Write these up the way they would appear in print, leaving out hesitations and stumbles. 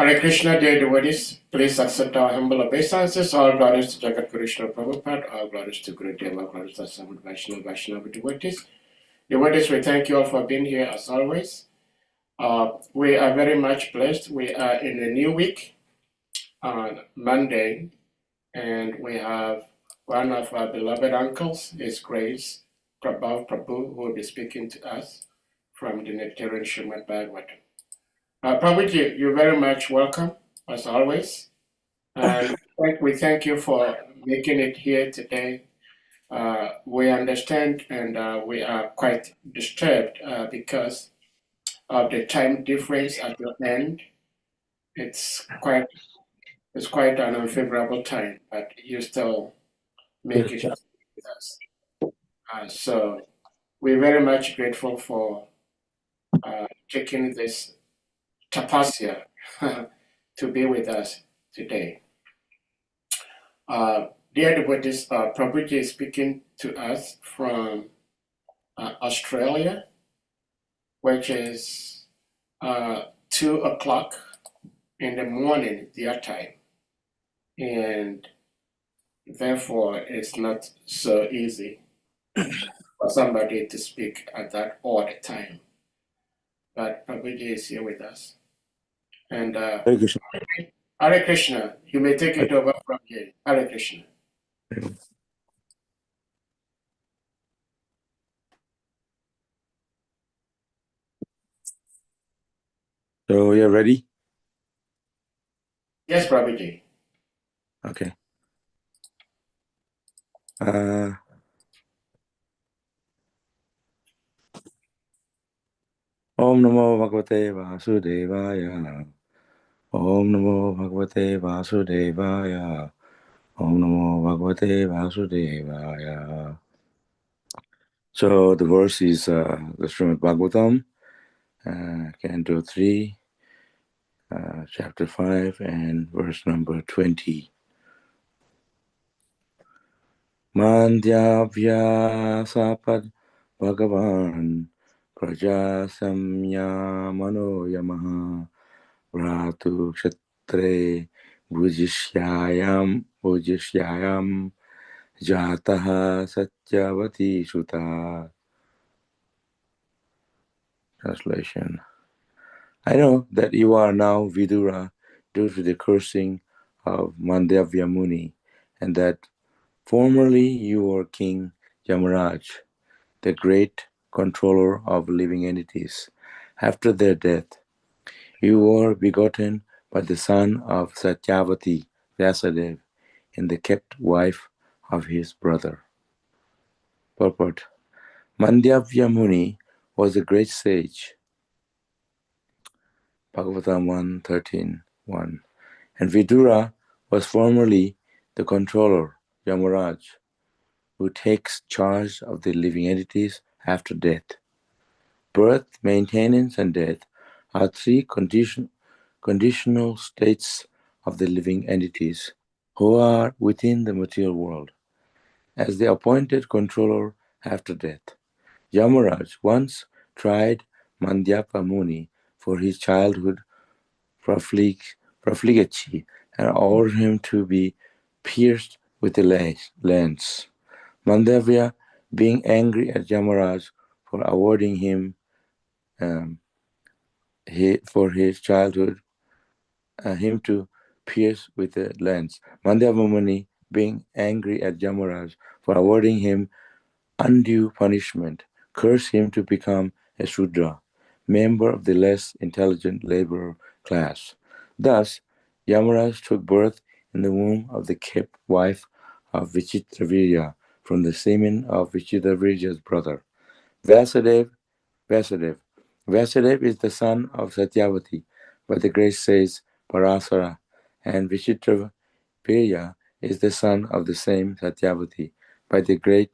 Hare Krishna, dear devotees, please accept our humble obeisances. All glories to Jagat Guru Srila Prabhupada, all glories to Guru Deva, glories to Samad Vaishnava devotees. Devotees, we thank you all for being here as always. We are very much blessed. We are in a new week on Monday, and we have one of our beloved uncles, His Grace, PRABHU, who will be speaking to us from the Nectarian Srimad Bhagavatam. Prabhuji, you're very much welcome, as always. And we thank you for making it here today. We understand and we are quite disturbed because of the time difference at your end. It's quite an unfavorable time, but you still make it with us. So we're very much grateful for taking this tapasya to be with us today. Dear devotees, Prabhuji is speaking to us from Australia, which is 2 o'clock in the morning their time, and therefore it's not so easy for somebody to speak at that odd time. But Prabhuji is here with us. And Hare Krishna, you may take it over from here. Hare Krishna. So you're ready? Yes, Prabhuji. Okay. Om Namo Bhagavate Vasudevaya. Om Namo Bhagavate Vasudevaya. Om Namo Bhagavate Vasudevaya. So the verse is the Srimad Bhagavatam, Canto 3, Chapter 5, and verse number 20. Mandyavyasapad Bhagavan Prajasamya Mano Yamaha Vratu Kshetre Bhujishyayam Jataha Satyavati Shuta. Translation. I know that you are now Vidura due to the cursing of Mandavya Muni, and that formerly you were King Yamaraj, the great controller of living entities. After their death, you were begotten by the son of Satyavati, Vyasadeva, and the kept wife of his brother. Purport. Mandavya Muni was a great sage, Bhagavatam 1.13.1, and Vidura was formerly the controller, Yamaraj, who takes charge of the living entities after death. Birth, maintenance, and death are three conditional states of the living entities who are within the material world. As the appointed controller after death, Yamaraj once tried Mandyapa Muni for his childhood profligacy and ordered him to be pierced with a lance. Mandavya, being angry at Yamaraj for awarding him for his childhood, him to pierce with a lance. Mandavya Muni, being angry at Yamaraj for awarding him undue punishment, cursed him to become a Shudra, member of the less intelligent laborer class. Thus, Yamaraj took birth in the womb of the kept wife of Vichitravirya from the semen of Vichitravirya's brother. Vyasadeva is the son of Satyavati, by the great sage Parasara, and Vichitravirya is the son of the same Satyavati, by the great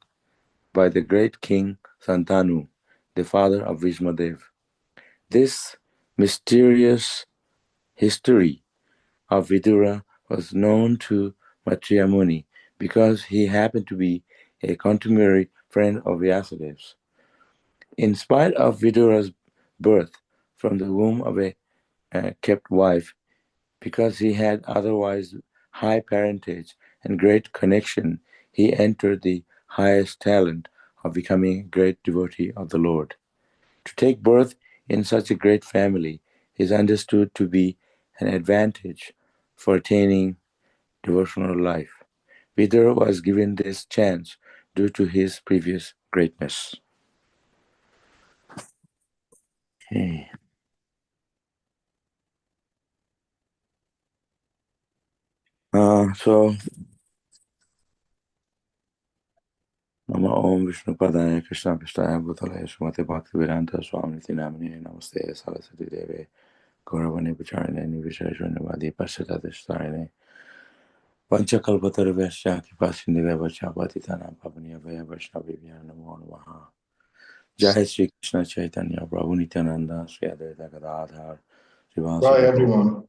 king Santanu, the father of Vishmadev. This mysterious history of Vidura was known to Maitreya Muni because he happened to be a contemporary friend of Vyasadev's. In spite of Vidura's birth from the womb of a kept wife, because he had otherwise high parentage and great connection, he entered the highest talent of becoming a great devotee of the Lord. To take birth in such a great family is understood to be an advantage for attaining devotional life. Vidura was given this chance due to his previous greatness. Okay. So Nama Om Vishnu Padaya Krishna Prasthaya Bhutale Srimate Bhaktivedanta Swami Namine Namaste Saraswati Deve Gauravani Pacharine Nivishashunavadi Pashatadhistarine Panchakalpatarvesya Kipasindhiveva Chapatitanam Pavaniya Vaya Vaishnavivya Namo Namaha Jai Shri Krishna Chaitanya Prabhu Nityananda Sri Advaita Gadadhar Bye, Srivasadi everyone.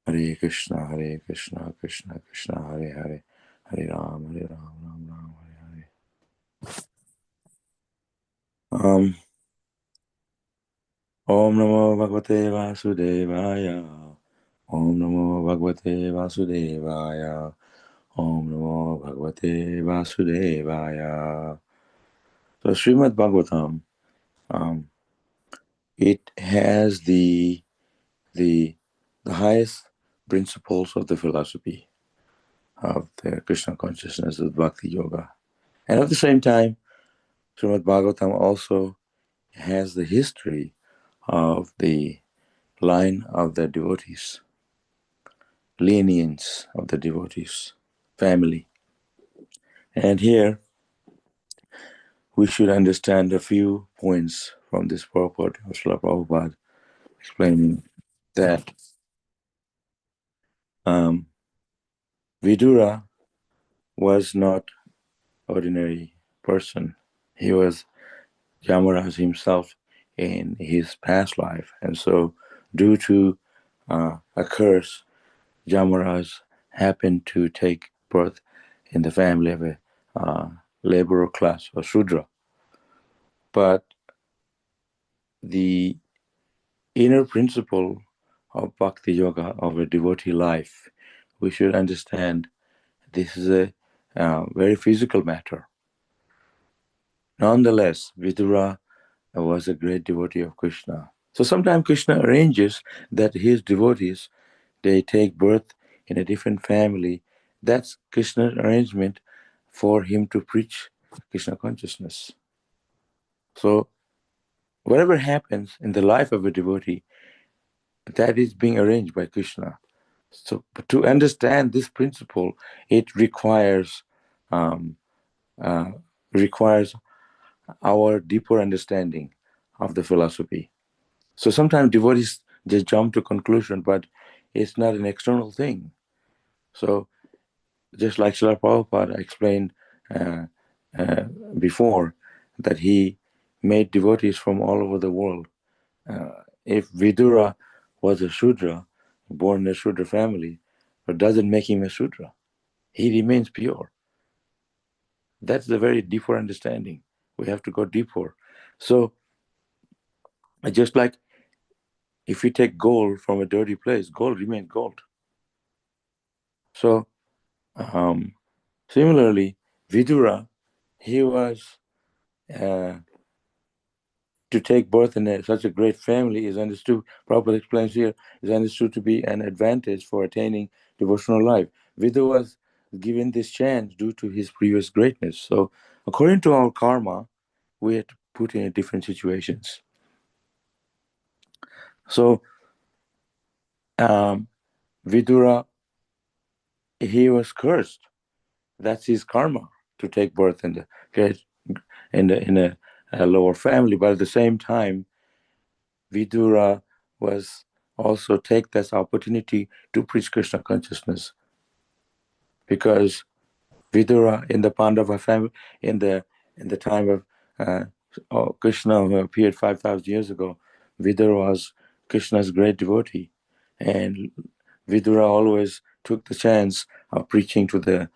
Hare Krishna Krishna Krishna Hare Hare Hare Ram Ram Ram Hare Hare. Om Namo Bhagavate Vasudevaya. Om Namo Bhagavate Vasudevaya. Om Namo Bhagavate Vasudevaya. So Srimad Bhagavatam, it has the highest principles of the philosophy of the Krishna consciousness of Bhakti Yoga. And at the same time, Srimad Bhagavatam also has the history of the line of the devotees, lineage of the devotees, family. And here we should understand a few points from this purport of Srila Prabhupada explaining that Vidura was not ordinary person. He was Yamaraj himself in his past life. And so due to a curse, Yamaraj happened to take birth in the family of a laborer class or Shudra. But the inner principle of Bhakti Yoga, of a devotee life, we should understand this is a very physical matter. Nonetheless, Vidura was a great devotee of Krishna. So sometimes Krishna arranges that his devotees, they take birth in a different family. That's Krishna's arrangement for him to preach Krishna consciousness. So whatever happens in the life of a devotee, that is being arranged by Krishna. So to understand this principle, it requires our deeper understanding of the philosophy. So sometimes devotees just jump to conclusion, but it's not an external thing. So just like Srila Prabhupada explained before, that he made devotees from all over the world. If Vidura was a Shudra, born in a Shudra family, but doesn't make him a Shudra. He remains pure. That's the very deeper understanding. We have to go deeper. So just like if we take gold from a dirty place, gold remains gold. So similarly, Vidura, he was to take birth in such a great family is understood, Prabhupada explains here, is understood to be an advantage for attaining devotional life. Vidura was given this chance due to his previous greatness. So according to our karma, we are put in different situations. So Vidura, he was cursed. That's his karma, to take birth in a lower family. But at the same time, Vidura was also take this opportunity to preach Krishna consciousness, because Vidura in the Pandava family, in the time of Krishna, who appeared 5,000 years ago, Vidura was Krishna's great devotee, and Vidura always took the chance of preaching to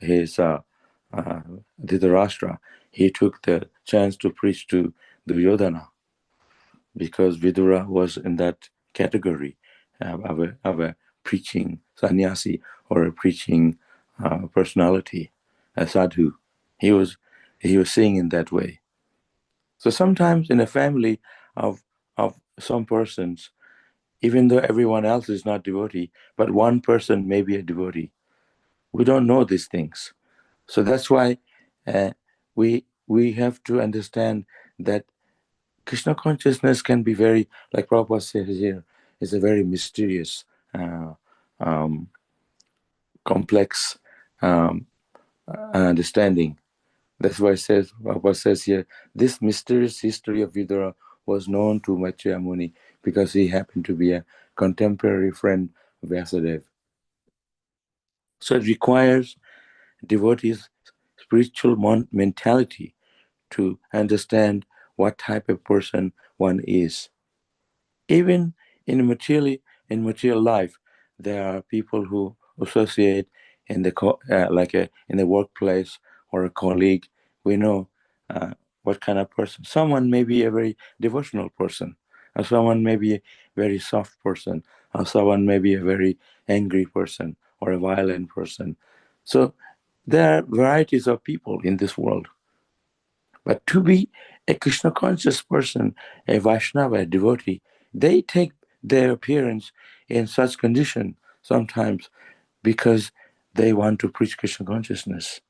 his Dhritarashtra. He took the chance to preach to Duryodhana, because Vidura was in that category. of a preaching sannyasi or a preaching personality, a sadhu. He was seeing in that way. So sometimes in a family of some persons, even though everyone else is not devotee, but one person may be a devotee. We don't know these things. So that's why we have to understand that Krishna consciousness can be very, like Prabhupada says here, is a very mysterious, complex understanding. That's why Prabhupada says here, this mysterious history of Vidura was known to Maitreya Muni because he happened to be a contemporary friend of Vyasadeva. So it requires devotees' spiritual mentality to understand what type of person one is. Even in material life, there are people who associate in the in the workplace or a colleague. We know what kind of person. Someone may be a very devotional person, or someone may be a very soft person, or someone may be a very angry person or a violent person. So there are varieties of people in this world. But to be a Krishna conscious person, a Vaishnava, a devotee, they take their appearance in such condition sometimes because they want to preach Krishna consciousness.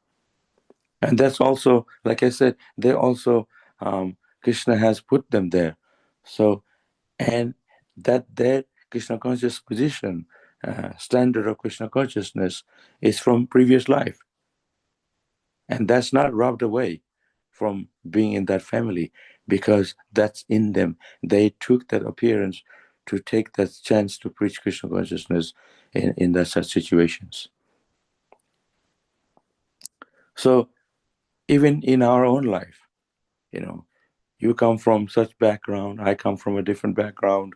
And that's also, like I said, they also, Krishna has put them there. So, and that their Krishna conscious position, standard of Krishna consciousness is from previous life. And that's not robbed away from being in that family because that's in them. They took that appearance to take that chance to preach Krishna consciousness in that such situations. So even in our own life, you come from such background, I come from a different background.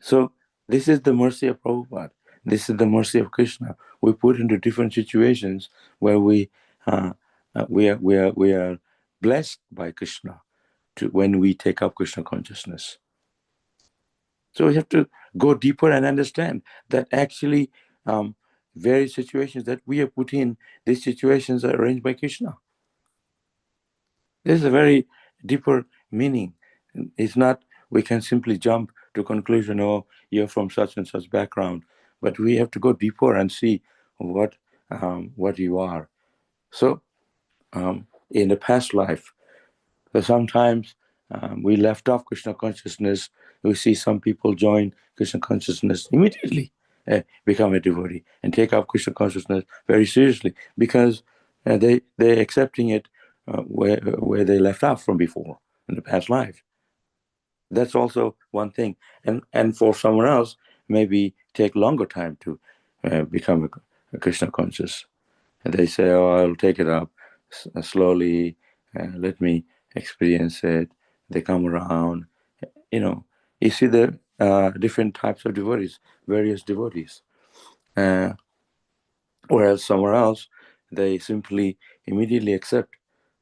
So this is the mercy of Prabhupada. This is the mercy of Krishna. We put into different situations where we are blessed by Krishna when we take up Krishna consciousness. So we have to go deeper and understand that actually various situations that we are put in, these situations are arranged by Krishna. There's a very deeper meaning. It's not we can simply jump to conclusion, oh, you're from such and such background, but we have to go deeper and see what you are. So in the past life, so sometimes we left off Krishna consciousness. We see some people join Krishna consciousness immediately, become a devotee, and take up Krishna consciousness very seriously because they're accepting it where they left off from before in the past life. That's also one thing, and for someone else, maybe take longer time to become a Krishna conscious. And they say, "Oh, I'll take it up slowly. Let me experience it." They come around. You see the different types of devotees, various devotees. Whereas somewhere else, they simply immediately accept.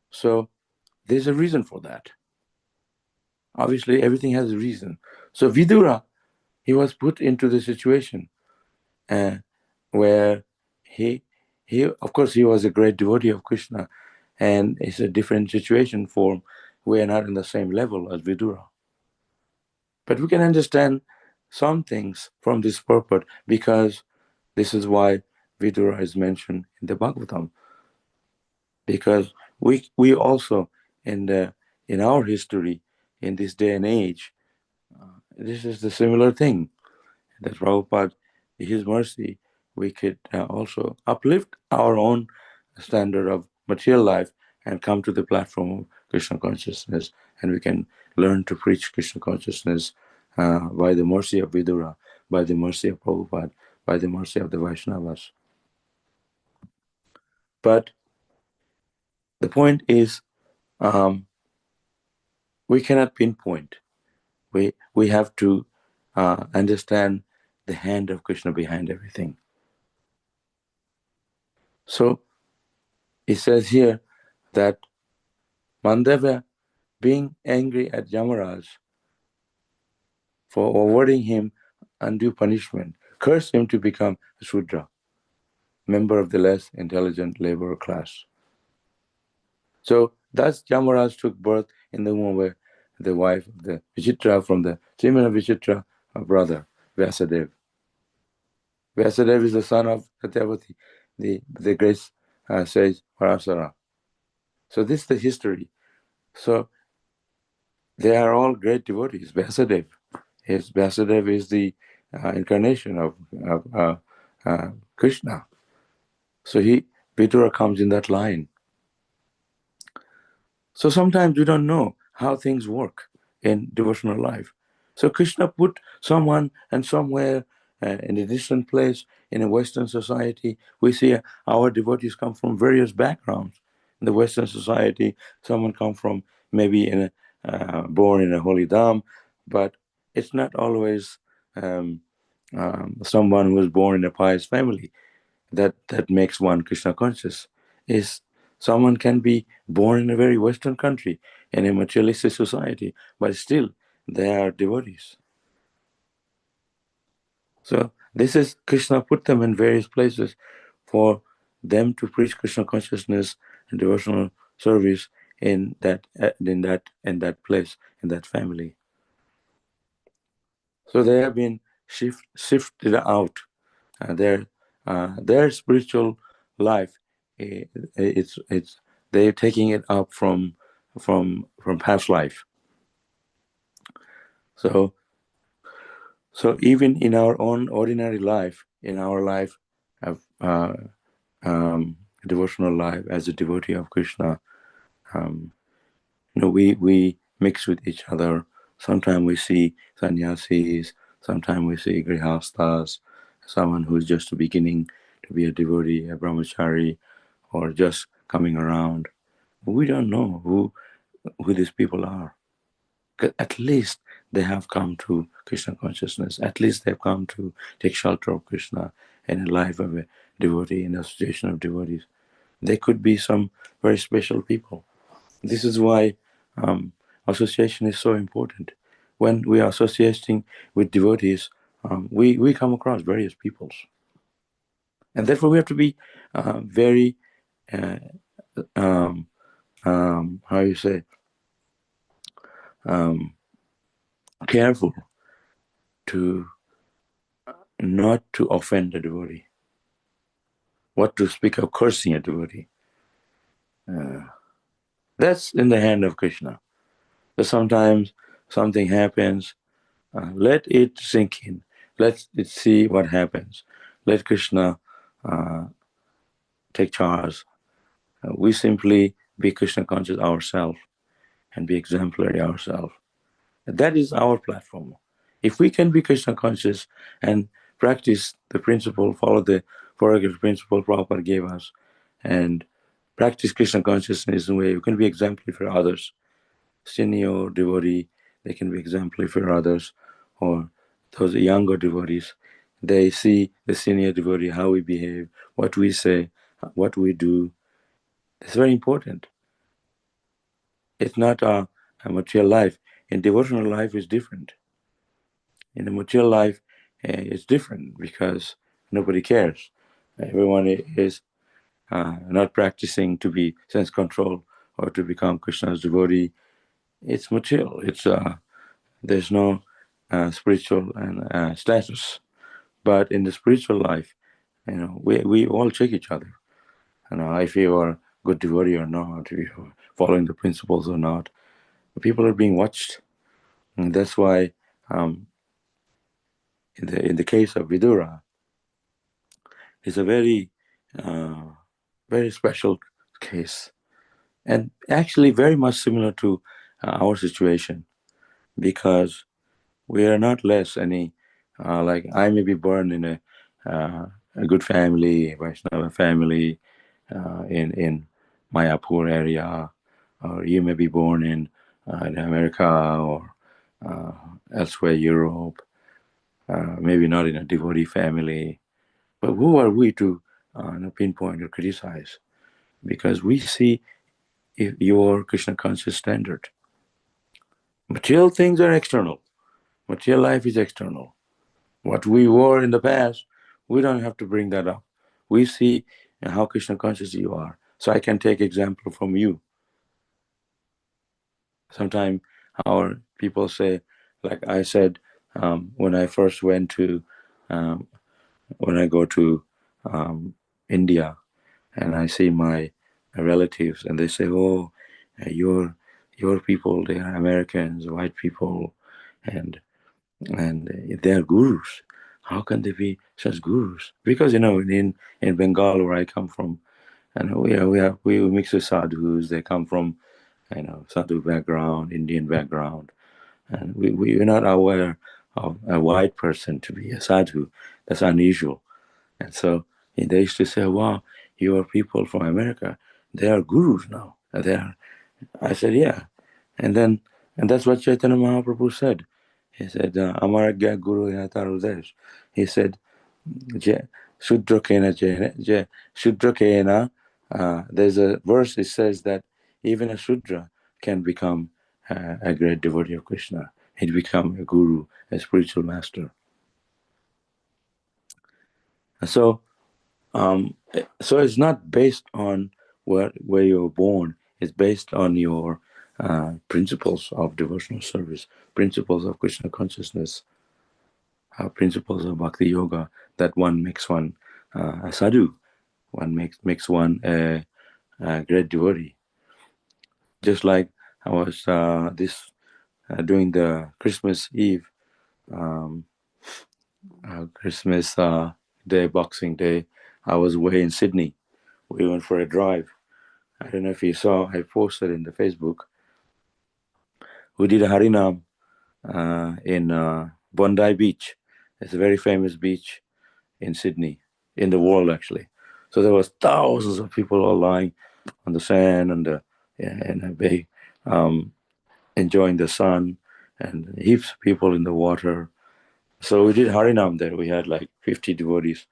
So there's a reason for that. Obviously, everything has a reason. So Vidura, he was put into the situation where he of course he was a great devotee of Krishna, and it's a different situation for him. We are not in the same level as Vidura, but we can understand some things from this purport because this is why Vidura is mentioned in the Bhagavatam, because we also in our history in this day and age, this is the similar thing that Prabhupada, his mercy, we could also uplift our own standard of material life and come to the platform of Krishna consciousness, and we can learn to preach Krishna consciousness by the mercy of Vidura, by the mercy of Prabhupada, by the mercy of the Vaishnavas. But the point is, we cannot pinpoint. We have to understand the hand of Krishna behind everything. So it says here that Mandava, being angry at Yamaraj for awarding him undue punishment, cursed him to become a Shudra, member of the less intelligent laborer class. So thus Yamaraj took birth in the womb of the wife of the Vichitra from the semen of Vichitra, her brother, Vyasadeva. Vyasadeva is the son of Satyavati, the great sage Parasara. So this is the history. So they are all great devotees. Vyasadeva is the incarnation of Krishna. So Vidura comes in that line. So sometimes we don't know how things work in devotional life. So Krishna put someone and somewhere in a distant place in a Western society. We see our devotees come from various backgrounds. In the Western society, someone come from maybe born in a holy dham, but it's not always someone who was born in a pious family that makes one Krishna conscious. Is someone can be born in a very Western country, in a materialistic society, but still they are devotees. So this is Krishna put them in various places for them to preach Krishna consciousness and devotional service in that place, in that family. So they have been shifted out. Their spiritual life, it's they're taking it up from past life. So even in our own ordinary life, in our life of devotional life as a devotee of Krishna, we mix with each other. Sometimes we see sannyasis, sometimes we see grihastas, someone who's just beginning to be a devotee, a brahmachari, or just coming around. We don't know who these people are. At least they have come to Krishna consciousness. At least they've come to take shelter of Krishna in a life of a devotee, in association of devotees. They could be some very special people. This is why association is so important. When we are associating with devotees, we come across various peoples. And therefore we have to be very, how you say, careful to not to offend a devotee. What to speak of cursing a devotee. That's in the hand of Krishna. But sometimes something happens, let it sink in. Let it see what happens. Let Krishna take charge. We simply be Krishna conscious ourselves and be exemplary ourselves. That is our platform. If we can be Krishna conscious and practice the principle, follow the four-agreed principle Prabhupada gave us, and practice Krishna consciousness in a way you can be exemplary for others. Senior devotee, they can be exemplary for others, or those younger devotees, they see the senior devotee, how we behave, what we say, what we do. It's very important. It's not a material life. In devotional life, it's different. In the material life, it's different because nobody cares. Everyone is not practicing to be sense control or to become Krishna's devotee. It's material. It's there's no spiritual and status. But in the spiritual life, we all check each other. If you are a good devotee or not, if you're following the principles or not. People are being watched, and that's why, in the case of Vidura, it's a very, very special case, and actually very much similar to our situation, because we are not less any. Like I may be born in a good family, Vaishnava family, in Mayapur area, or you may be born in America or elsewhere, Europe, maybe not in a devotee family. But who are we to pinpoint or criticize? Because we see your Krishna conscious standard. Material things are external. Material life is external. What we were in the past, we don't have to bring that up. We see how Krishna conscious you are. So I can take example from you. Sometimes our people say, like I said, when I first went to, when I go to India, and I see my relatives, and they say, "Oh, your people, they are Americans, white people, and they are gurus. How can they be such gurus?" Because in Bengal, where I come from, and we mix with sadhus. They come from sadhu background, Indian background, and we're not aware of a white person to be a sadhu. That's unusual. And so they used to say, "Wow, you are people from America. They are gurus now." They are. I said, "Yeah." And that's what Chaitanya Mahaprabhu said. He said, "Amaragya Guru Yatarudesh." He said, Shudra Kena Shudra Kena. There's a verse that says that even a Shudra can become a great devotee of Krishna. He'd become a guru, a spiritual master. So so it's not based on where you were born. It's based on your principles of devotional service, principles of Krishna consciousness, principles of bhakti yoga, that one makes one a sadhu, one makes one a great devotee. Just like I was doing the Christmas Eve, Christmas Day, Boxing Day. I was away in Sydney. We went for a drive. I don't know if you saw, I posted in the Facebook. We did a Harinam in Bondi Beach. It's a very famous beach in Sydney, in the world actually. So there was thousands of people all lying on the sand and a bay, enjoying the sun, and heaps of people in the water. So we did Harinam there. We had like 50 devotees.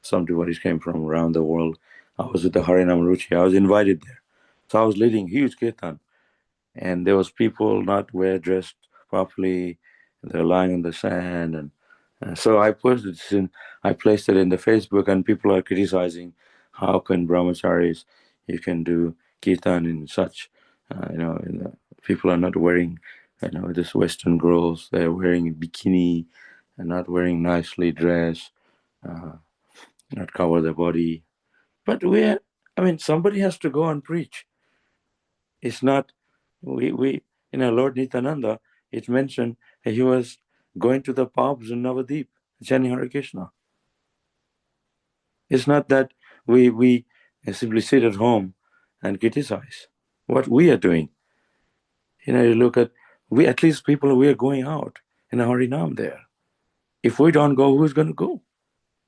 Some devotees came from around the world. I was with the Harinam Ruchi. I was invited there. So I was leading huge kirtan. And there was people not well dressed properly. They're lying on the sand. And so I placed it in the Facebook, and people are criticizing how can brahmacharis, you can do kirtan in such, people are not wearing, this Western girls, they're wearing a bikini and not wearing nicely dressed, not cover their body. But somebody has to go and preach. It's not, Lord Nityananda, it's mentioned he was going to the pubs in Navadip, chanting Hare Krishna. It's not that we simply sit at home and criticize what we are doing. You look at, we are going out in a Harinam there. If we don't go, who's going to go?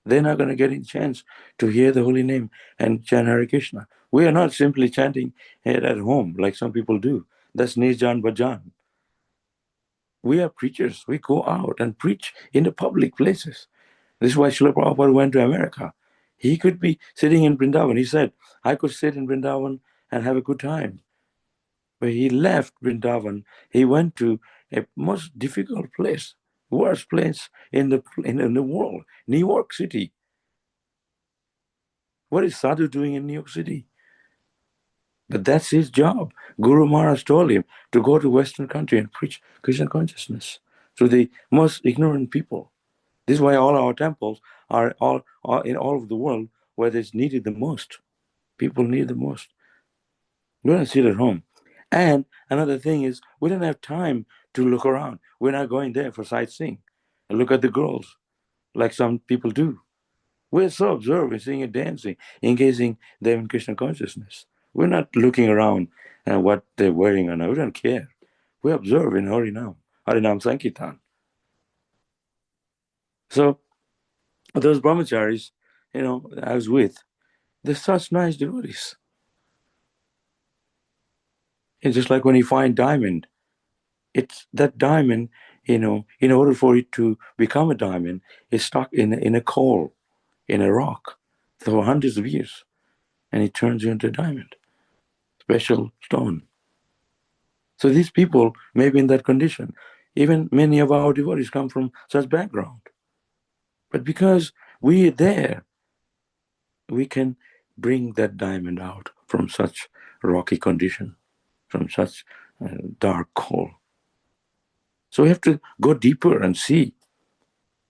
They're not going to get a chance to hear the holy name and chant Hare Krishna. We are not simply chanting it at home like some people do. That's Nijan Bhajan. We are preachers. We go out and preach in the public places. This is why Srila Prabhupada went to America. He could be sitting in Vrindavan. He said, I could sit in Vrindavan and have a good time. But he left Vrindavan. He went to a most difficult place, worst place in the world, New York City. What is Sadhu doing in New York City? But that's his job. Guru Maharaj told him to go to Western country and preach Krishna consciousness to the most ignorant people. This is why all our temples are all in all of the world where it's needed the most. People need the most. We don't sit at home. And another thing is, we don't have time to look around. We're not going there for sightseeing and look at the girls like some people do. We're so observant, seeing it dancing, engaging them in Krishna consciousness. We're not looking around at what they're wearing or not. We don't care. We observe in Harinam, Harinam Sankirtan. So those brahmacharis, I was with, they're such nice devotees. It's just like when you find diamond, it's that diamond, in order for it to become a diamond, it's stuck in a coal, in a rock, for hundreds of years, and it turns into a diamond, special stone. So these people may be in that condition. Even many of our devotees come from such background. But because we are there, we can bring that diamond out from such rocky condition, from such dark coal. So we have to go deeper and see.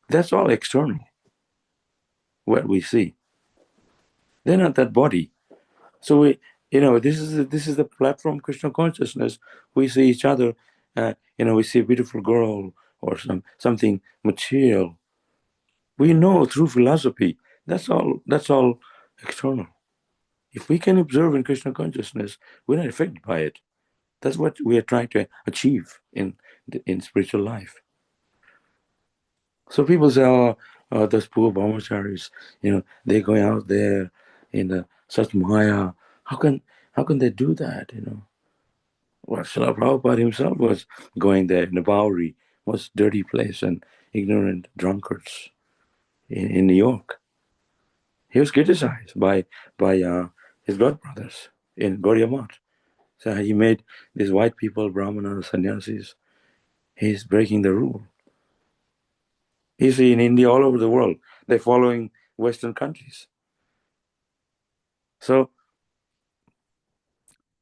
That's all external, what we see. They're not that body. So we, this is the platform Krishna consciousness. We see each other. We see a beautiful girl or something material. We know through philosophy. That's all. That's all external. If we can observe in Krishna consciousness, we're not affected by it. That's what we are trying to achieve in spiritual life. So people say, those poor brahmacharis, they're going out there in such maya. How can they do that? Well, Srila Prabhupada himself was going there in the Bowery, most dirty place, and ignorant drunkards in New York. He was criticized by his godbrothers in Gaudiya Math. So he made these white people, brahmanas, sannyasis. He's breaking the rule. You see, in India, all over the world, they're following Western countries. So,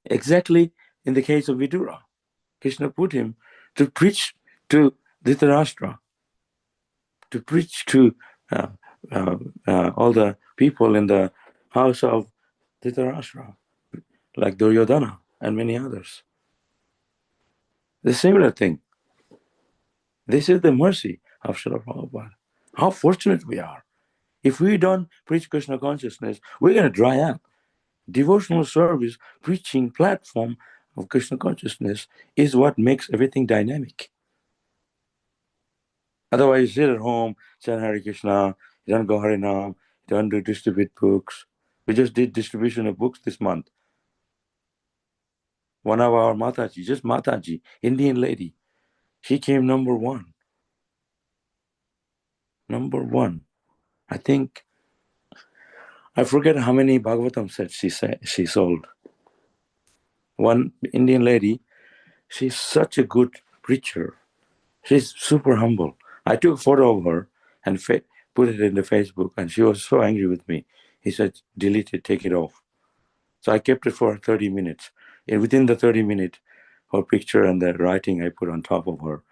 exactly in the case of Vidura, Krishna put him to preach to Dhritarashtra, to preach to all the people in the house of Dhritarashtra, like Duryodhana and many others. The similar thing. This is the mercy of Srila Prabhupada. How fortunate we are. If we don't preach Krishna consciousness, we're going to dry up. Devotional service, preaching platform of Krishna consciousness is what makes everything dynamic. Otherwise, you sit at home, chant Hare Krishna, you don't go Harinam, you don't do distribute books. We just did distribution of books this month. One of our Mataji, just Mataji, Indian lady, she came number one. Number one. I think, I forget how many Bhagavatam sets she sold. One Indian lady, she's such a good preacher. She's super humble. I took a photo of her and put it in the Facebook, and she was so angry with me. He said, delete it, take it off. So I kept it for 30 minutes. And within the 30 minutes, her picture and the writing I put on top of her,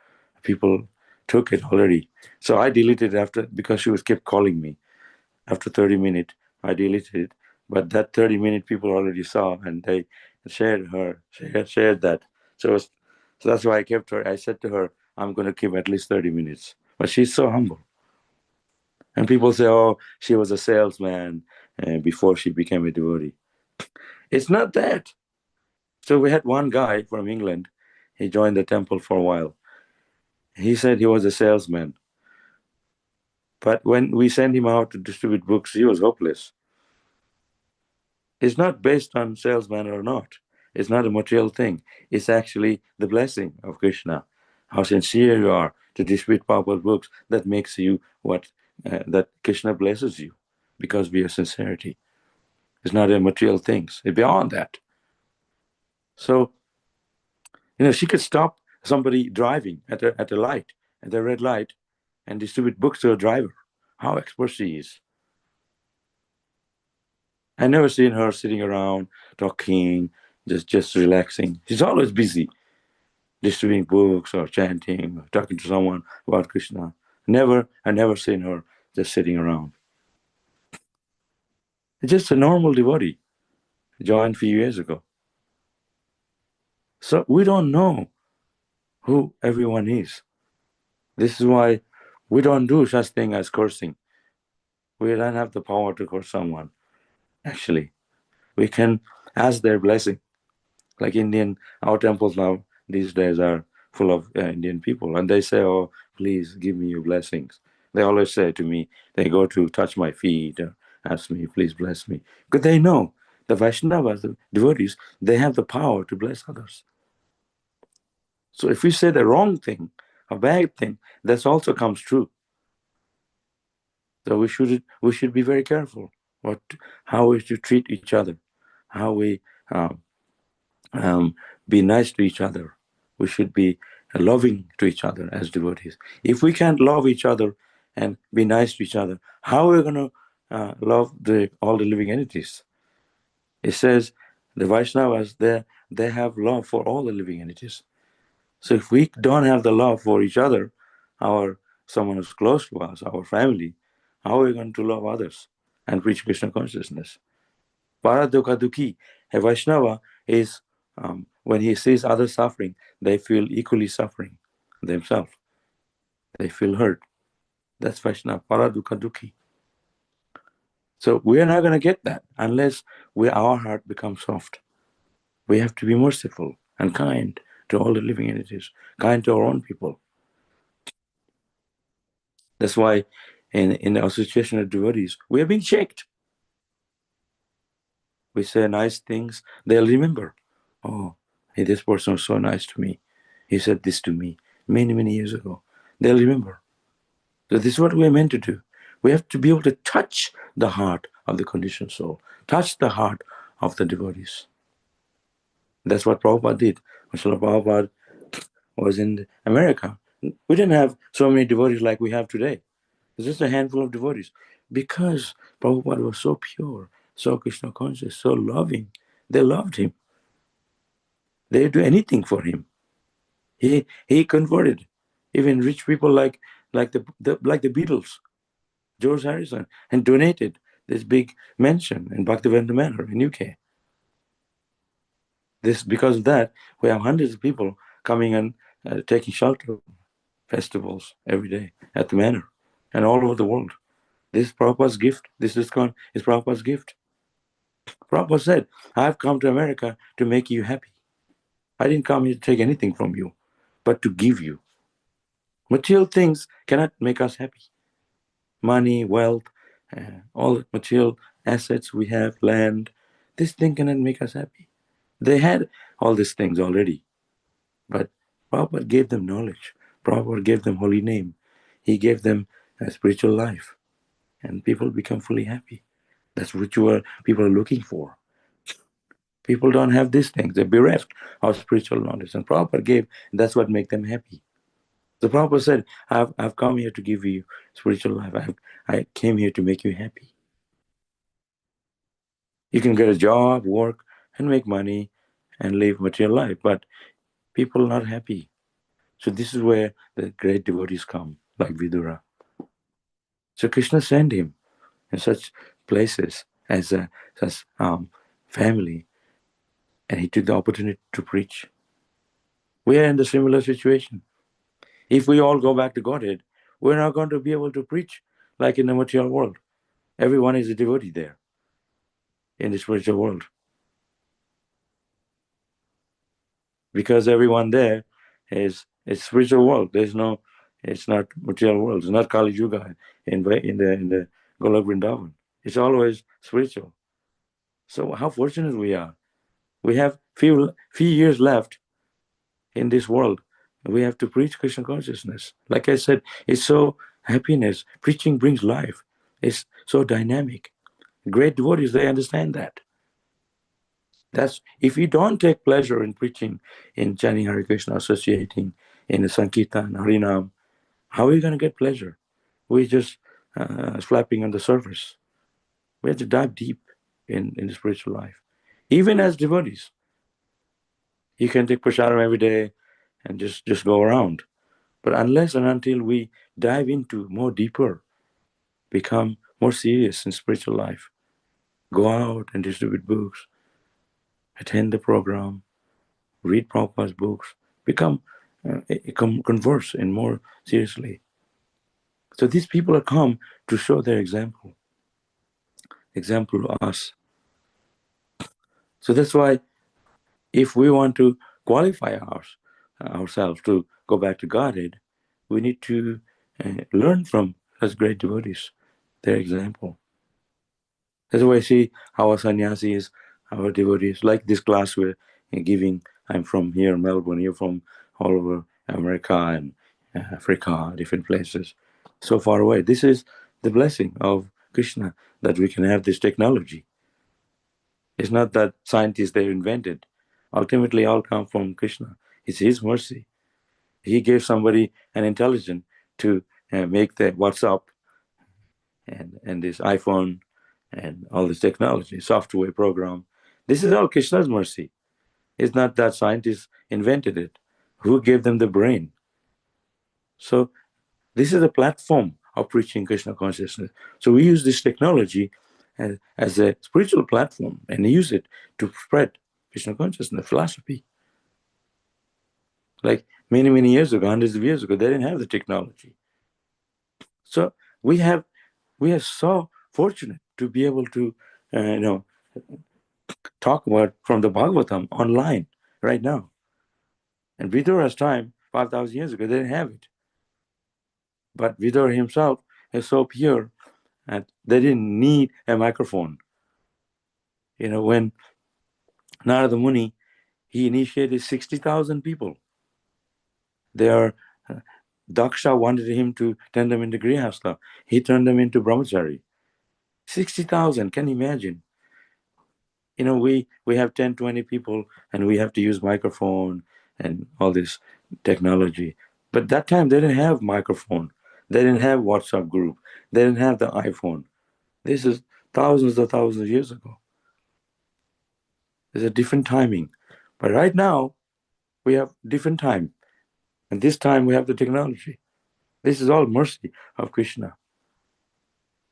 people took it already. So I deleted it after, because she was kept calling me. After 30 minutes, I deleted it. But that 30-minute people already saw, and they shared that. So that's why I kept her. I said to her, I'm going to keep at least 30 minutes. But she's so humble. And people say, oh, she was a salesman before she became a devotee. It's not that. So we had one guy from England. He joined the temple for a while. He said he was a salesman. But when we sent him out to distribute books, he was hopeless. It's not based on salesman or not. It's not a material thing. It's actually the blessing of Krishna. How sincere you are to distribute Prabhupada's books, that makes you that Krishna blesses you, because of your sincerity. It's not a material things. It's beyond that. So, she could stop somebody driving at a light, at a red light, and distribute books to a driver. How expert she is. I never seen her sitting around talking, just relaxing. She's always busy, distributing books or chanting, or talking to someone about Krishna. I never seen her just sitting around. Just a normal devotee, joined a few years ago. So we don't know who everyone is. This is why we don't do such thing as cursing. We don't have the power to curse someone. Actually, we can ask their blessing. Like our temples now these days are full of Indian people, and they say, oh, please give me your blessings. They always say to me, they go to touch my feet, ask me, please bless me. Because they know the Vaishnavas, the devotees, they have the power to bless others. So if we say the wrong thing, a bad thing, that also comes true. So we should be very careful how we should treat each other, how we be nice to each other. We should be loving to each other as devotees. If we can't love each other and be nice to each other, how are we going to love all the living entities? It says the Vaishnavas, they have love for all the living entities. So if we don't have the love for each other, someone who's close to us, our family, how are we going to love others and preach Krishna consciousness? Paradukha Dukhi, a Vaishnava is, when he sees others suffering, they feel equally suffering themselves. They feel hurt. That's Vaishnava, Paradukha Dukhi. So we are not going to get that unless our heart becomes soft. We have to be merciful and kind to all the living entities, kind to our own people. That's why in the association of devotees, we are being checked. We say nice things, they'll remember. Oh, hey, this person was so nice to me. He said this to me many, many years ago. They'll remember. So this is what we're meant to do. We have to be able to touch the heart of the conditioned soul, touch the heart of the devotees. That's what Prabhupada did. When Srila Prabhupada was in America, we didn't have so many devotees like we have today. It's just a handful of devotees. Because Prabhupada was so pure, so Krishna conscious, so loving. They loved him. They would do anything for him. He converted even rich people like the Beatles, George Harrison, and donated this big mansion in Bhaktivedanta Manor in UK. Because of that, we have hundreds of people coming and taking shelter festivals every day at the manor and all over the world. This is Prabhupada's gift. This ISKCON is Prabhupada's gift. Prabhupada said, I've come to America to make you happy. I didn't come here to take anything from you, but to give you. Material things cannot make us happy. Money, wealth, all the material assets we have, land, this thing cannot make us happy. They had all these things already, but Prabhupada gave them knowledge. Prabhupada gave them holy name. He gave them a spiritual life, and people become fully happy. That's what people are looking for. People don't have these things. They're bereft of spiritual knowledge. And Prabhupada gave, that's what makes them happy. The Prabhupada said, I've come here to give you spiritual life. I came here to make you happy. You can get a job, work, and make money and live material life, but people are not happy. So this is where the great devotees come, like Vidura. So Krishna sent him in such places as such family, and he took the opportunity to preach. We are in the similar situation. If we all go back to Godhead, we're not going to be able to preach like in the material world. Everyone is a devotee there in the spiritual world. Because everyone there is spiritual world. It's not material world. It's not Kali Yuga in the Golok Vrindavan. It's always spiritual. So how fortunate we are. We have few years left in this world. We have to preach Krishna consciousness. Like I said, it's so happiness. Preaching brings life. It's so dynamic. Great devotees, they understand that. That's if you don't take pleasure in preaching, in chanting Hare Krishna, associating in the Sankirtan, Harinam, how are you going to get pleasure? We're just flapping on the surface. We have to dive deep in the spiritual life. Even as devotees, you can take prasadam every day and just go around. But unless and until we dive into more deeper, become more serious in spiritual life, go out and distribute books, attend the program, read Prabhupada's books, converse in more seriously. So these people are come to show their example to us. So that's why if we want to qualify ourselves to go back to Godhead, we need to learn from such great devotees, their example. That's why I see our sannyasis, our devotees, like this class we're giving. I'm from here, Melbourne, you're from all over America and Africa, different places, so far away. This is the blessing of Krishna, that we can have this technology. It's not that scientists they invented. Ultimately, all come from Krishna. It's His mercy. He gave somebody an intelligence to make the WhatsApp and this iPhone and all this technology, software program. This is all Krishna's mercy. It's not that scientists invented it. Who gave them the brain? So this is a platform of preaching Krishna consciousness. So we use this technology as a spiritual platform and use it to spread Krishna consciousness philosophy. Like many years ago, hundreds of years ago, they didn't have the technology. So we are so fortunate to be able to, talk about from the Bhagavatam online right now. And Vidura's time, 5,000 years ago, they didn't have it. But Vidura himself is so pure and they didn't need a microphone. When Narada Muni, he initiated 60,000 people. Daksha wanted him to turn them into Grihastha. He turned them into Brahmachari. 60,000, can you imagine? We have 10, 20 people and we have to use microphone and all this technology. But that time they didn't have microphone. They didn't have WhatsApp group. They didn't have the iPhone. This is thousands of years ago. There's a different timing. But right now, we have different time. And this time we have the technology. This is all mercy of Krishna.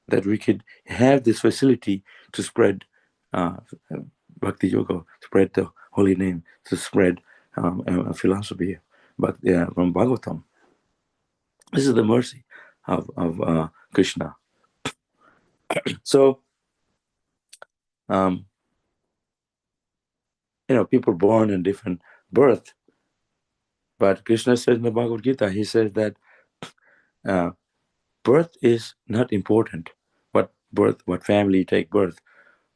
That we could have this facility to spread Bhakti Yoga, spread the holy name, to spread a philosophy from Bhagavatam. This is the mercy of Krishna. So, people born in different birth, but Krishna says in the Bhagavad Gita, he says that birth is not important. What family you take birth,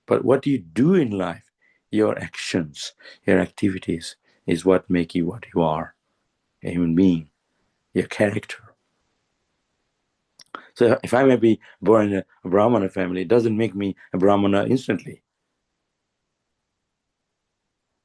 but what you do in life, your actions, your activities is what make you what you are, a human being, your character. So if I may be born in a Brahmana family, it doesn't make me a Brahmana instantly.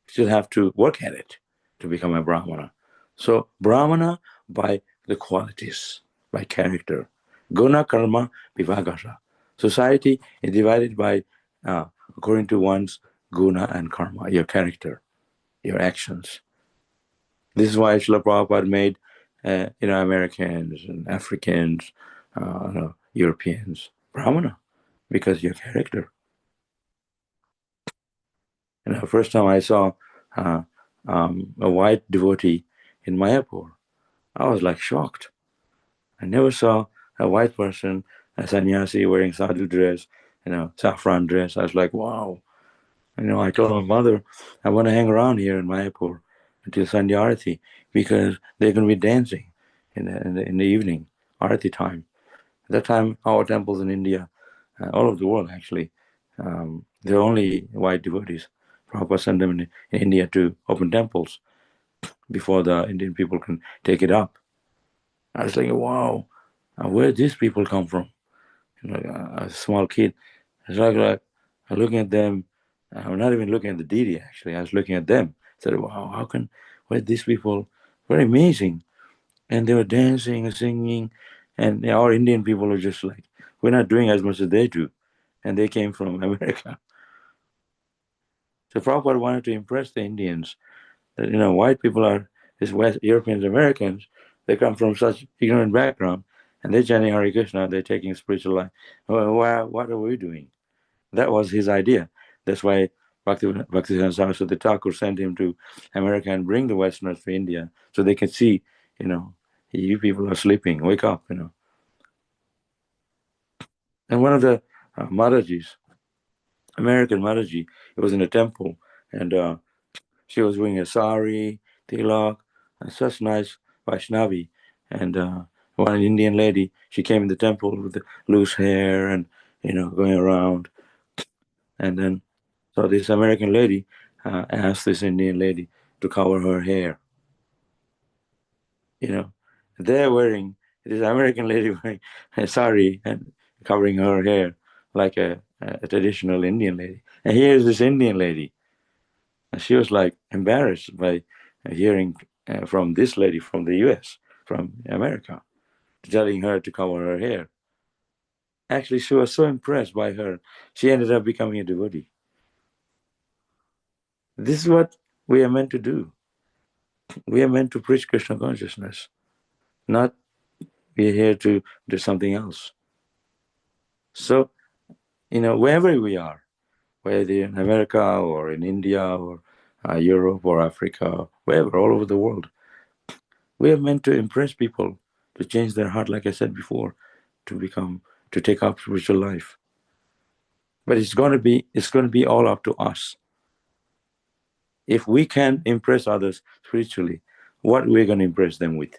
You still have to work at it to become a Brahmana. So Brahmana by the qualities, by character. Guna, karma, vivagasa. Society is divided by, according to one's guna and karma, your character, your actions. This is why Srila Prabhupada made, Americans and Africans, Europeans, Brahmana, because your character. First time I saw a white devotee in Mayapur, I was like shocked. I never saw a white person, a sannyasi wearing sadhu dress, saffron dress. I was like, wow. I told my mother, I want to hang around here in Mayapur until Sunday Arati because they're going to be dancing in the evening, Arati time. At that time, our temples in India, all over the world actually, they're only white devotees. Prabhupada sent them in India to open temples before the Indian people can take it up. I was like, wow, where these people come from? A small kid. It's like I'm looking at them. I'm not even looking at the deity, actually. I was looking at them. I said, wow, where these people, very amazing. And they were dancing and singing. And our Indian people were just like, we're not doing as much as they do. And they came from America. So Prabhupada wanted to impress the Indians that, white people are, these West Europeans, Americans, they come from such ignorant background. And they're chanting Hare Krishna, they're taking spiritual life. What are we doing? That was his idea. That's why Bhaktivinoda Saraswati Thakur sent him to America and bring the Westerners to India so they can see, you people are sleeping, wake up, And one of the Maharaji's, American Maharaji, it was in a temple, and she was wearing a sari, tilak, and such nice Vaishnavi. And one Indian lady, she came in the temple with the loose hair and, going around. And then, so this American lady asked this Indian lady to cover her hair. They're wearing, this American lady wearing a sari and covering her hair like a traditional Indian lady. And here's this Indian lady. And she was like embarrassed by hearing from this lady from the US, from America. telling her to cover her hair. Actually, she was so impressed by her, she ended up becoming a devotee. This is what we are meant to do. We are meant to preach Krishna consciousness, not we are here to do something else. So, wherever we are, whether in America or in India or Europe or Africa, wherever, all over the world, we are meant to impress people, to change their heart, like I said before, to take up spiritual life. But it's going to be all up to us. If we can impress others spiritually, what we're going to impress them with?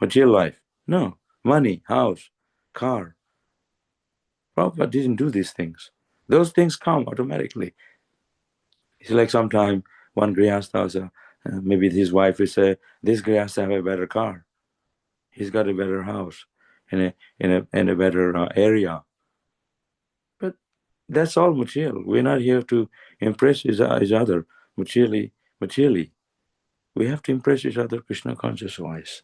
Material life? No. Money, house, car. Prabhupada didn't do these things. Those things come automatically. It's like sometime one Grihastha, maybe his wife will say, this Grihastha have a better car. He's got a better house in a better area. But that's all material. We're not here to impress each other materially. We have to impress each other Krishna conscious wise.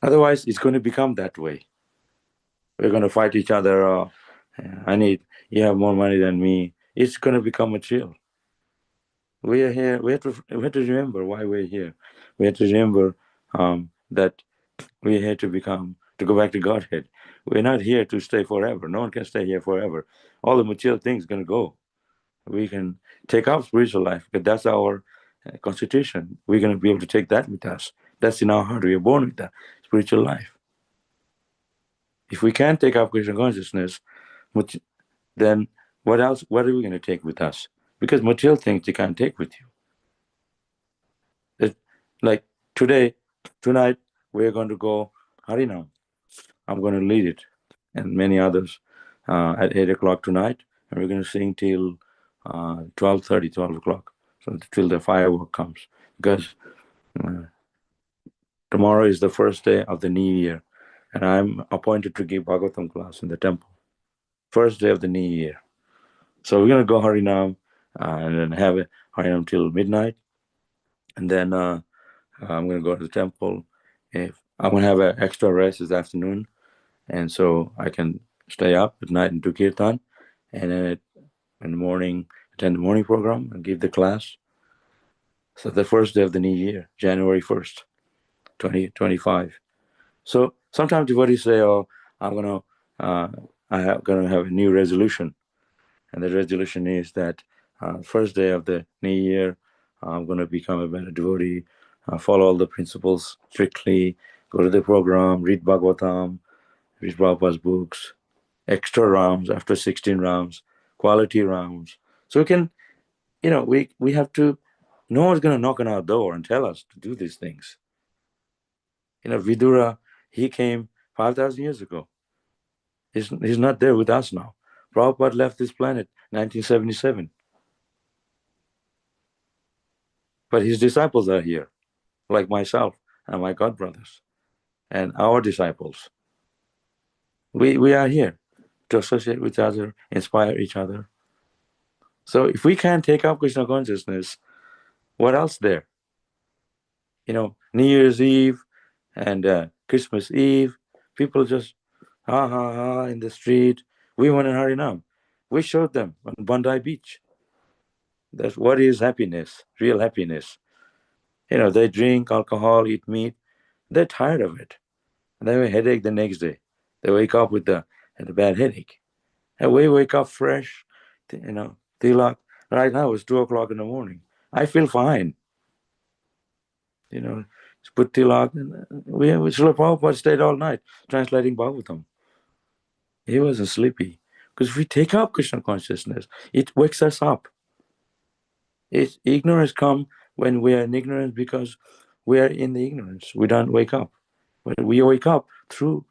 Otherwise, it's going to become that way. We're going to fight each other. You have more money than me. It's going to become material. We are here. We have to remember why we're here. We have to remember that we're here to go back to Godhead. We're not here to stay forever. No one can stay here forever. All the material things are going to go. We can take up spiritual life, because that's our constitution. We're going to be able to take that with us. That's in our heart. We are born with that spiritual life. If we can't take up Krishna consciousness, then what else? What are we going to take with us? Because material things you can't take with you. Like tonight, we're going to go Harinam. I'm going to lead it, and many others at 8 o'clock tonight, and we're going to sing till 12:30, 12 o'clock, so till the firework comes. Because tomorrow is the first day of the new year, and I'm appointed to give Bhagavatam class in the temple. First day of the new year. So we're going to go Harinam and then have a Harinam till midnight. And then I'm going to go to the temple. If I'm going to have an extra rest this afternoon, and so I can stay up at night and do kirtan, and then in the morning attend the morning program and give the class. So the first day of the new year, January 1st, 2025. So sometimes devotees say, "Oh, I'm going to have a new resolution," and the resolution is that first day of the new year, I'm going to become a better devotee, follow all the principles strictly, go to the program, read Bhagavatam, read Prabhupada's books, extra rounds after 16 rounds, quality rounds. So we can, we have to, no one's going to knock on our door and tell us to do these things. Vidura, he came 5,000 years ago. He's not there with us now. Prabhupada left this planet 1977. But his disciples are here, like myself and my godbrothers and our disciples. We are here to associate with each other, inspire each other. So if we can't take up Krishna consciousness, what else there? New Year's Eve and Christmas Eve, people just ha ha ha in the street. We went in Harinam. We showed them on Bondi Beach. That's what is happiness, real happiness. They drink alcohol, eat meat. They're tired of it. And they have a headache the next day. They wake up with a bad headache. And we wake up fresh, tilak. Right now it's 2 o'clock in the morning. I feel fine. Put tilak. Srila Prabhupada stayed all night translating Bhagavatam. He wasn't sleepy. Because if we take up Krishna consciousness, it wakes us up. Ignorance comes when we are in ignorance because we are in the ignorance. We don't wake up. But we wake up through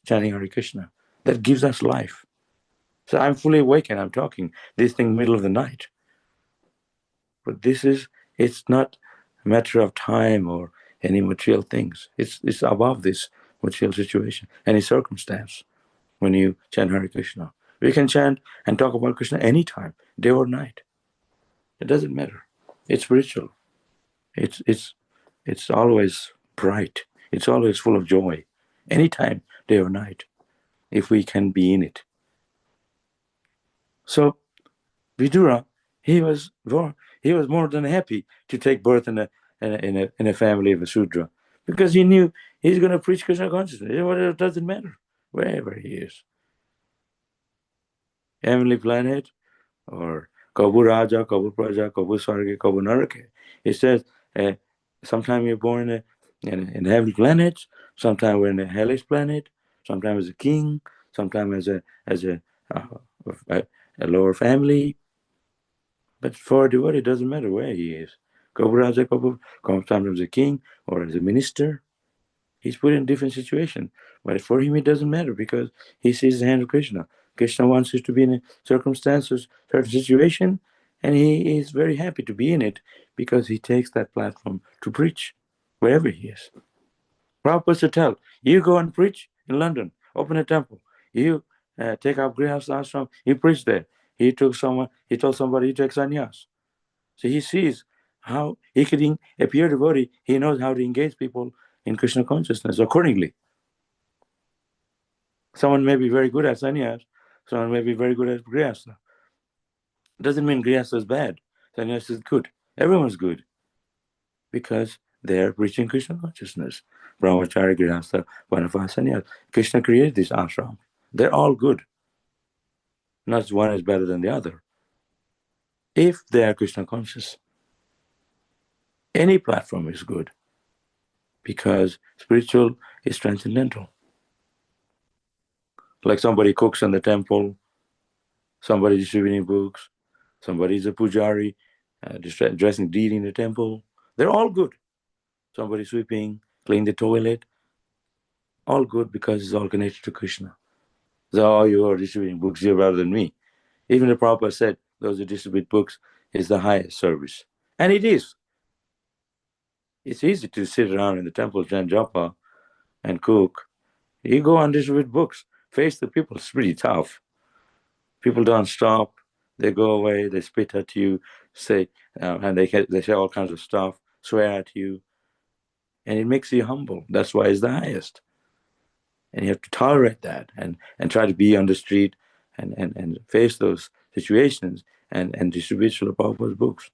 chanting Hare Krishna. That gives us life. So I'm fully awake and I'm talking this thing middle of the night. But it's not a matter of time or any material things. It's above this material situation, any circumstance when you chant Hare Krishna. We can chant and talk about Krishna anytime, day or night. It doesn't matter. It's spiritual. It's always bright. It's always full of joy, anytime, day or night, if we can be in it. So Vidura, he was more than happy to take birth in a family of a Sudra, because he knew he's going to preach Krishna consciousness. It doesn't matter wherever he is, heavenly planet or Kabu Raja, Kabu Praja, Kabu Sarge, Kabu Narake. It says sometimes you're born in a heavenly planet, sometimes we're in a hellish planet, sometimes as a king, sometimes as a lower family. But for a devotee, it doesn't matter where he is. Kabu Raja, sometimes as a king or as a minister. He's put in a different situation. But for him, it doesn't matter because he sees the hand of Krishna. Krishna wants us to be in a circumstance, certain situation, and he is very happy to be in it because he takes that platform to preach wherever he is. Prabhupada used to tell, you go and preach in London, open a temple. You take up Grihastha ashram, you preach there. He told somebody to take sannyas. So he sees how he could appear devotee. He knows how to engage people in Krishna consciousness accordingly. Someone may be very good at sannyas, someone may be very good at grihastha. Doesn't mean grihastha is bad. Sannyas is good. Everyone's good because they are preaching Krishna consciousness. Brahmachari, grihastha, vanapasa, sannyas. Krishna created this ashram. They're all good. Not one is better than the other. If they are Krishna conscious, any platform is good because spiritual is transcendental. Like somebody cooks in the temple, somebody distributing books, somebody is a pujari, dressing deity in the temple. They're all good. Somebody sweeping, cleaning the toilet, all good because it's all connected to Krishna. So you are distributing books, you're better than me. Even the Prabhupada said those who distribute books is the highest service. And it is. It's easy to sit around in the temple, chant japa, and cook. You go and distribute books, face the people, it's pretty tough. People don't stop. They go away. They spit at you, and they say all kinds of stuff, swear at you, and it makes you humble. That's why it's the highest. And you have to tolerate that and try to be on the street and face those situations and distribute Srila Prabhupada's books.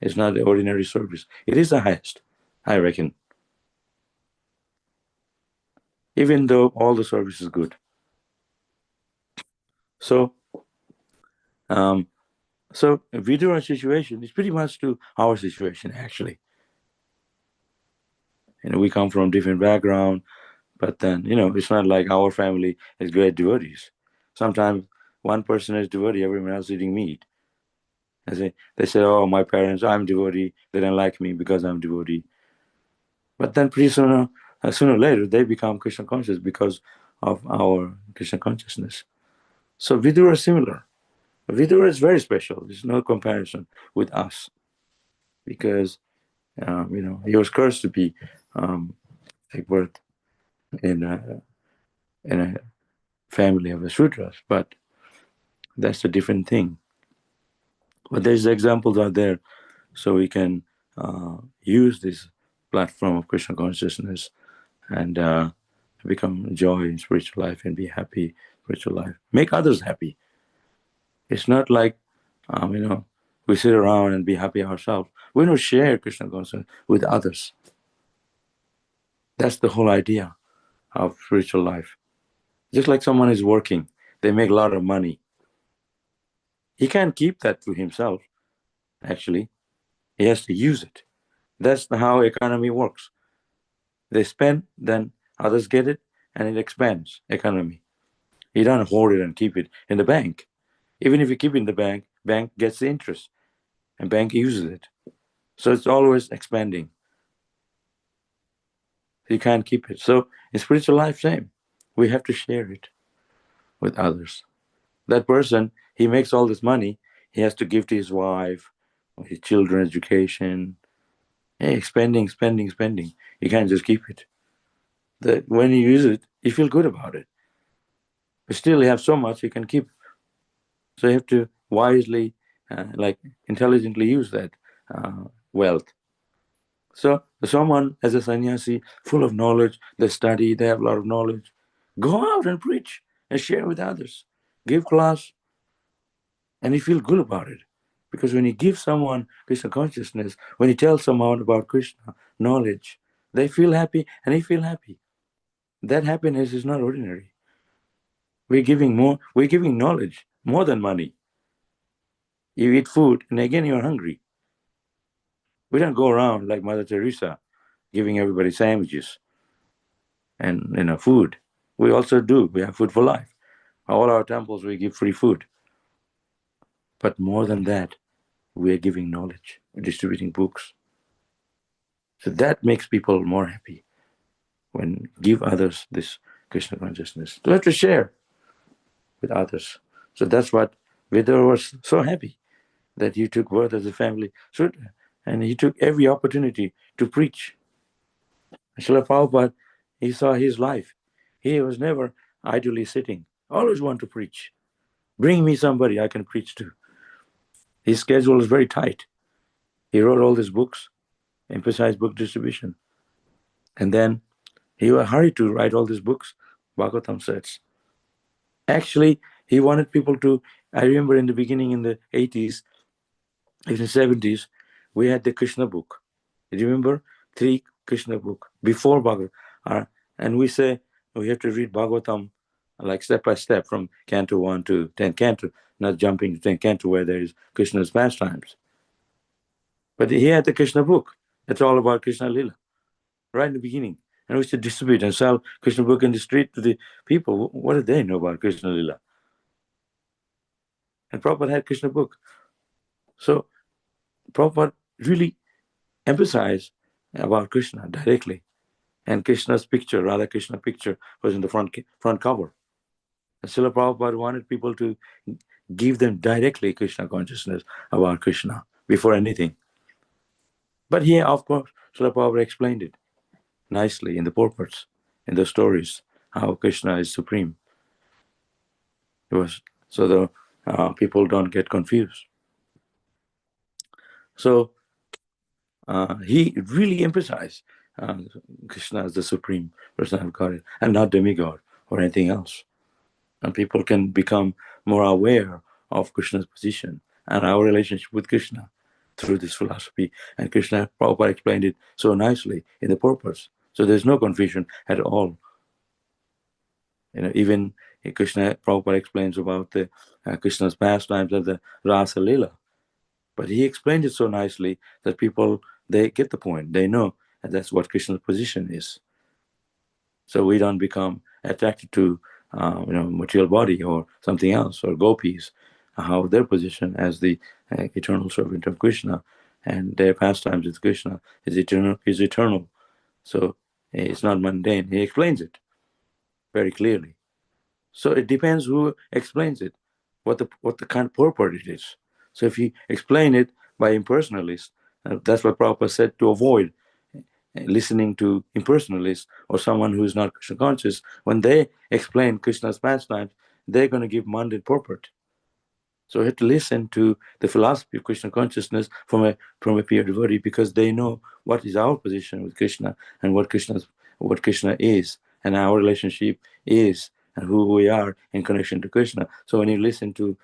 It's not the ordinary service. It is the highest, I reckon. Even though all the service is good. So Vidura's situation is pretty much to our situation, actually. We come from different background, but then, it's not like our family is great devotees. Sometimes one person is devotee, everyone else eating meat. They say, oh, my parents, I'm devotee, they don't like me because I'm devotee. But then pretty sooner or later, they become Krishna conscious because of our Krishna consciousness. So Vidura is similar. Vidura is very special. There's no comparison with us because, he was cursed to be take birth in a family of the Sudras, but that's a different thing. But there's examples out there, so we can use this platform of Krishna consciousness and become joy in spiritual life and be happy in spiritual life. Make others happy. It's not like, we sit around and be happy ourselves. We don't share Krishna consciousness with others. That's the whole idea of spiritual life. Just like someone is working, they make a lot of money. He can't keep that to himself, actually. He has to use it. That's how economy works. They spend, then others get it, and it expands economy. You don't hoard it and keep it in the bank. Even if you keep it in the bank gets the interest, and bank uses it. So it's always expanding. You can't keep it. So in spiritual life, same. We have to share it with others. That person, he makes all this money, he has to give to his wife, or his children education. Hey, spending. You can't just keep it. When you use it, you feel good about it. But still, you have so much you can keep. So you have to wisely, intelligently use that wealth. So someone as a sannyasi, full of knowledge, they study, they have a lot of knowledge, go out and preach and share with others. Give class, and you feel good about it. Because when you give someone Krishna consciousness, when you tell someone about Krishna knowledge, they feel happy and you feel happy. That happiness is not ordinary. We're giving knowledge more than money. You eat food and again you're hungry. We don't go around like Mother Teresa giving everybody sandwiches and food. We also do. We have food for life. All our temples we give free food. But more than that, we are giving knowledge, distributing books. So that makes people more happy when give others this Krishna consciousness. To have to share with others. So that's what Vidura was so happy that he took birth as a family. So, and he took every opportunity to preach. Srila Prabhupada, he saw his life. He was never idly sitting. Always want to preach. Bring me somebody I can preach to. His schedule was very tight. He wrote all these books, emphasized book distribution. And then he was hurried to write all these books, Bhagavatam sets. Actually, he wanted people to, I remember in the beginning in the 80s, in the 70s, we had the Krishna book. You remember? 3 Krishna book before Bhagavatam. And we say we have to read Bhagavatam like step by step from Canto 1 to 10 Canto, not jumping to 10 Canto where there is Krishna's pastimes. But he had the Krishna book. It's all about Krishna Lila, right in the beginning. And we used to distribute and sell Krishna book in the street to the people. What did they know about Krishna Lila? And Prabhupada had Krishna book. So Prabhupada really emphasized about Krishna directly. And Krishna's picture, Radha Krishna picture, was in the front cover. And Srila Prabhupada wanted people to give them directly Krishna consciousness about Krishna before anything. But here, of course, Srila Prabhupada explained it nicely in the purports, in the stories, how Krishna is supreme. It was so the people don't get confused. So he really emphasized Krishna as the supreme person of God and not demigod or anything else. And people can become more aware of Krishna's position and our relationship with Krishna through this philosophy. And Krishna, Prabhupada explained it so nicely in the purpose. So there's no confusion at all. Even Krishna, Prabhupada explains about the Krishna's pastimes of the Rasa Lila. But he explained it so nicely that people, they get the point. They know that that's what Krishna's position is. So we don't become attracted to material body or something else, or gopis, how their position as the eternal servant of Krishna and their pastimes with Krishna is eternal. So it's not mundane. He explains it very clearly. So it depends who explains it, what the kind of purport it is. So if you explain it by impersonalists, that's what Prabhupada said, to avoid listening to impersonalists or someone who is not Krishna conscious. When they explain Krishna's pastimes, they're going to give mundane purport. So we have to listen to the philosophy of Krishna consciousness from a pure devotee, because they know what is our position with Krishna and what Krishna is and our relationship is and who we are in connection to Krishna. So when you listen to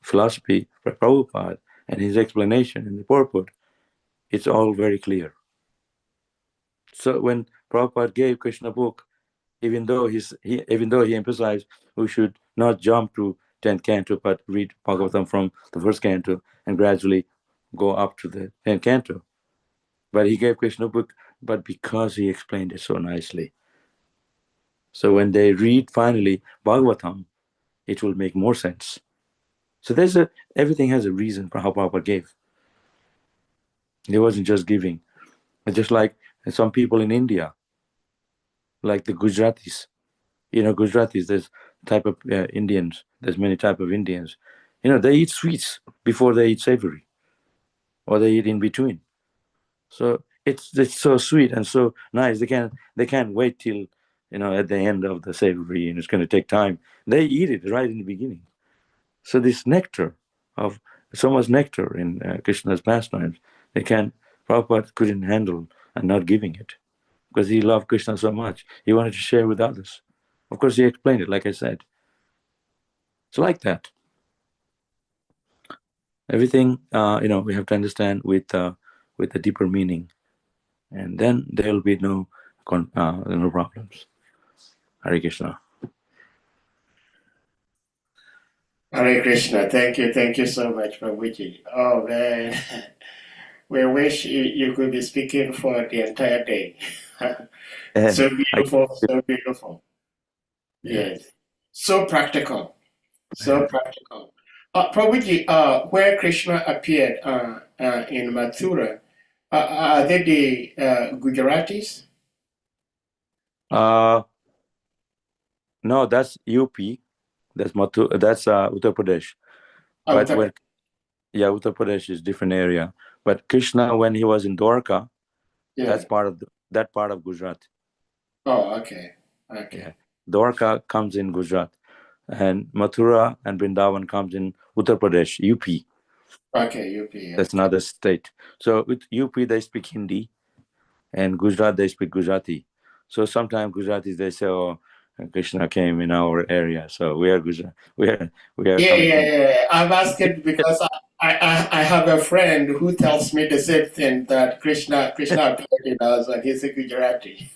philosophy by Prabhupada and his explanation in the purport, it's all very clear. So when Prabhupada gave Krishna book, even though he emphasized we should not jump to 10th canto, but read Bhagavatam from the first canto and gradually go up to the 10th canto. But he gave Krishna book, but because he explained it so nicely. So when they read finally Bhagavatam, it will make more sense. So everything has a reason for how Prabhupada gave. He wasn't just giving. It's just like some people in India, like the Gujaratis. Gujaratis, there's type of Indians. There's many type of Indians. They eat sweets before they eat savory, or they eat in between. So it's so sweet and so nice. They can't wait till at the end of the savory, and it's going to take time. They eat it right in the beginning. So this nectar of so much nectar in Krishna's pastimes, they can't Prabhupada couldn't handle and not giving it because he loved Krishna so much. He wanted to share with others. Of course, he explained it, like I said. It's like that. Everything, we have to understand with a deeper meaning, and then there will be no problems. Hare Krishna. Hare Krishna. Thank you so much, Prabhuji. Oh man, we wish you could be speaking for the entire day. And So beautiful, so beautiful. yeah. Yes, so practical, so practical. Prabhuji, where Krishna appeared in Mathura, are they the Gujaratis? No, that's UP. That's Uttar Pradesh. But Uttar. Uttar Pradesh is different area. But Krishna, when he was in Dwarka, Yeah. that's part of Gujarat. Oh, okay. Yeah. Dwarka comes in Gujarat, and Mathura and Vrindavan comes in Uttar Pradesh, UP. Okay, UP. That's another state. So with UP they speak Hindi, and Gujarat they speak Gujarati. So sometimes Gujaratis they say, "Oh, Krishna came in our area, so we are Gujarat. We are coming from." Yeah. I've asked it because I have a friend who tells me the same thing, that Krishna appeared in us and he's a Gujarati.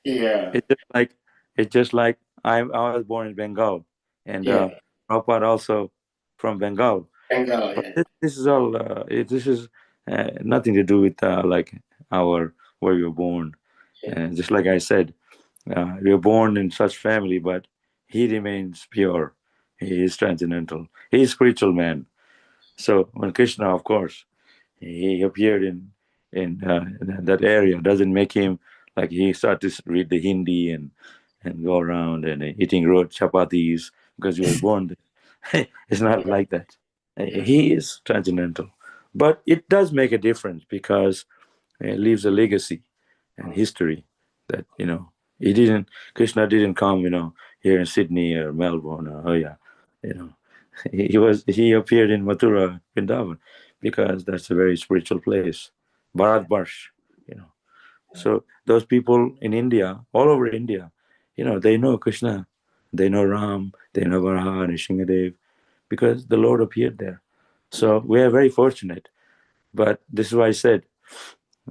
Yeah. It's just like I was born in Bengal, and Yeah. Prabhupada also from Bengal. Bengal, But yeah. this is all. This is nothing to do with like our where we were born. And just like I said, we were born in such family, but he remains pure. He is transcendental. He is spiritual man. So when Krishna, of course, he appeared in that area, doesn't make him like he started to read the Hindi and go around and eating road chapatis because he was born. It's not like that. He is transcendental, but it does make a difference because it leaves a legacy and history that Krishna didn't come here in Sydney or Melbourne or you know he appeared in Mathura, Vrindavan, because that's a very spiritual place, Bharat Barsh, So those people in India, all over India, they know Krishna, they know Ram, they know Varaha and Shingadev, because the Lord appeared there. So we are very fortunate. But this is why I said,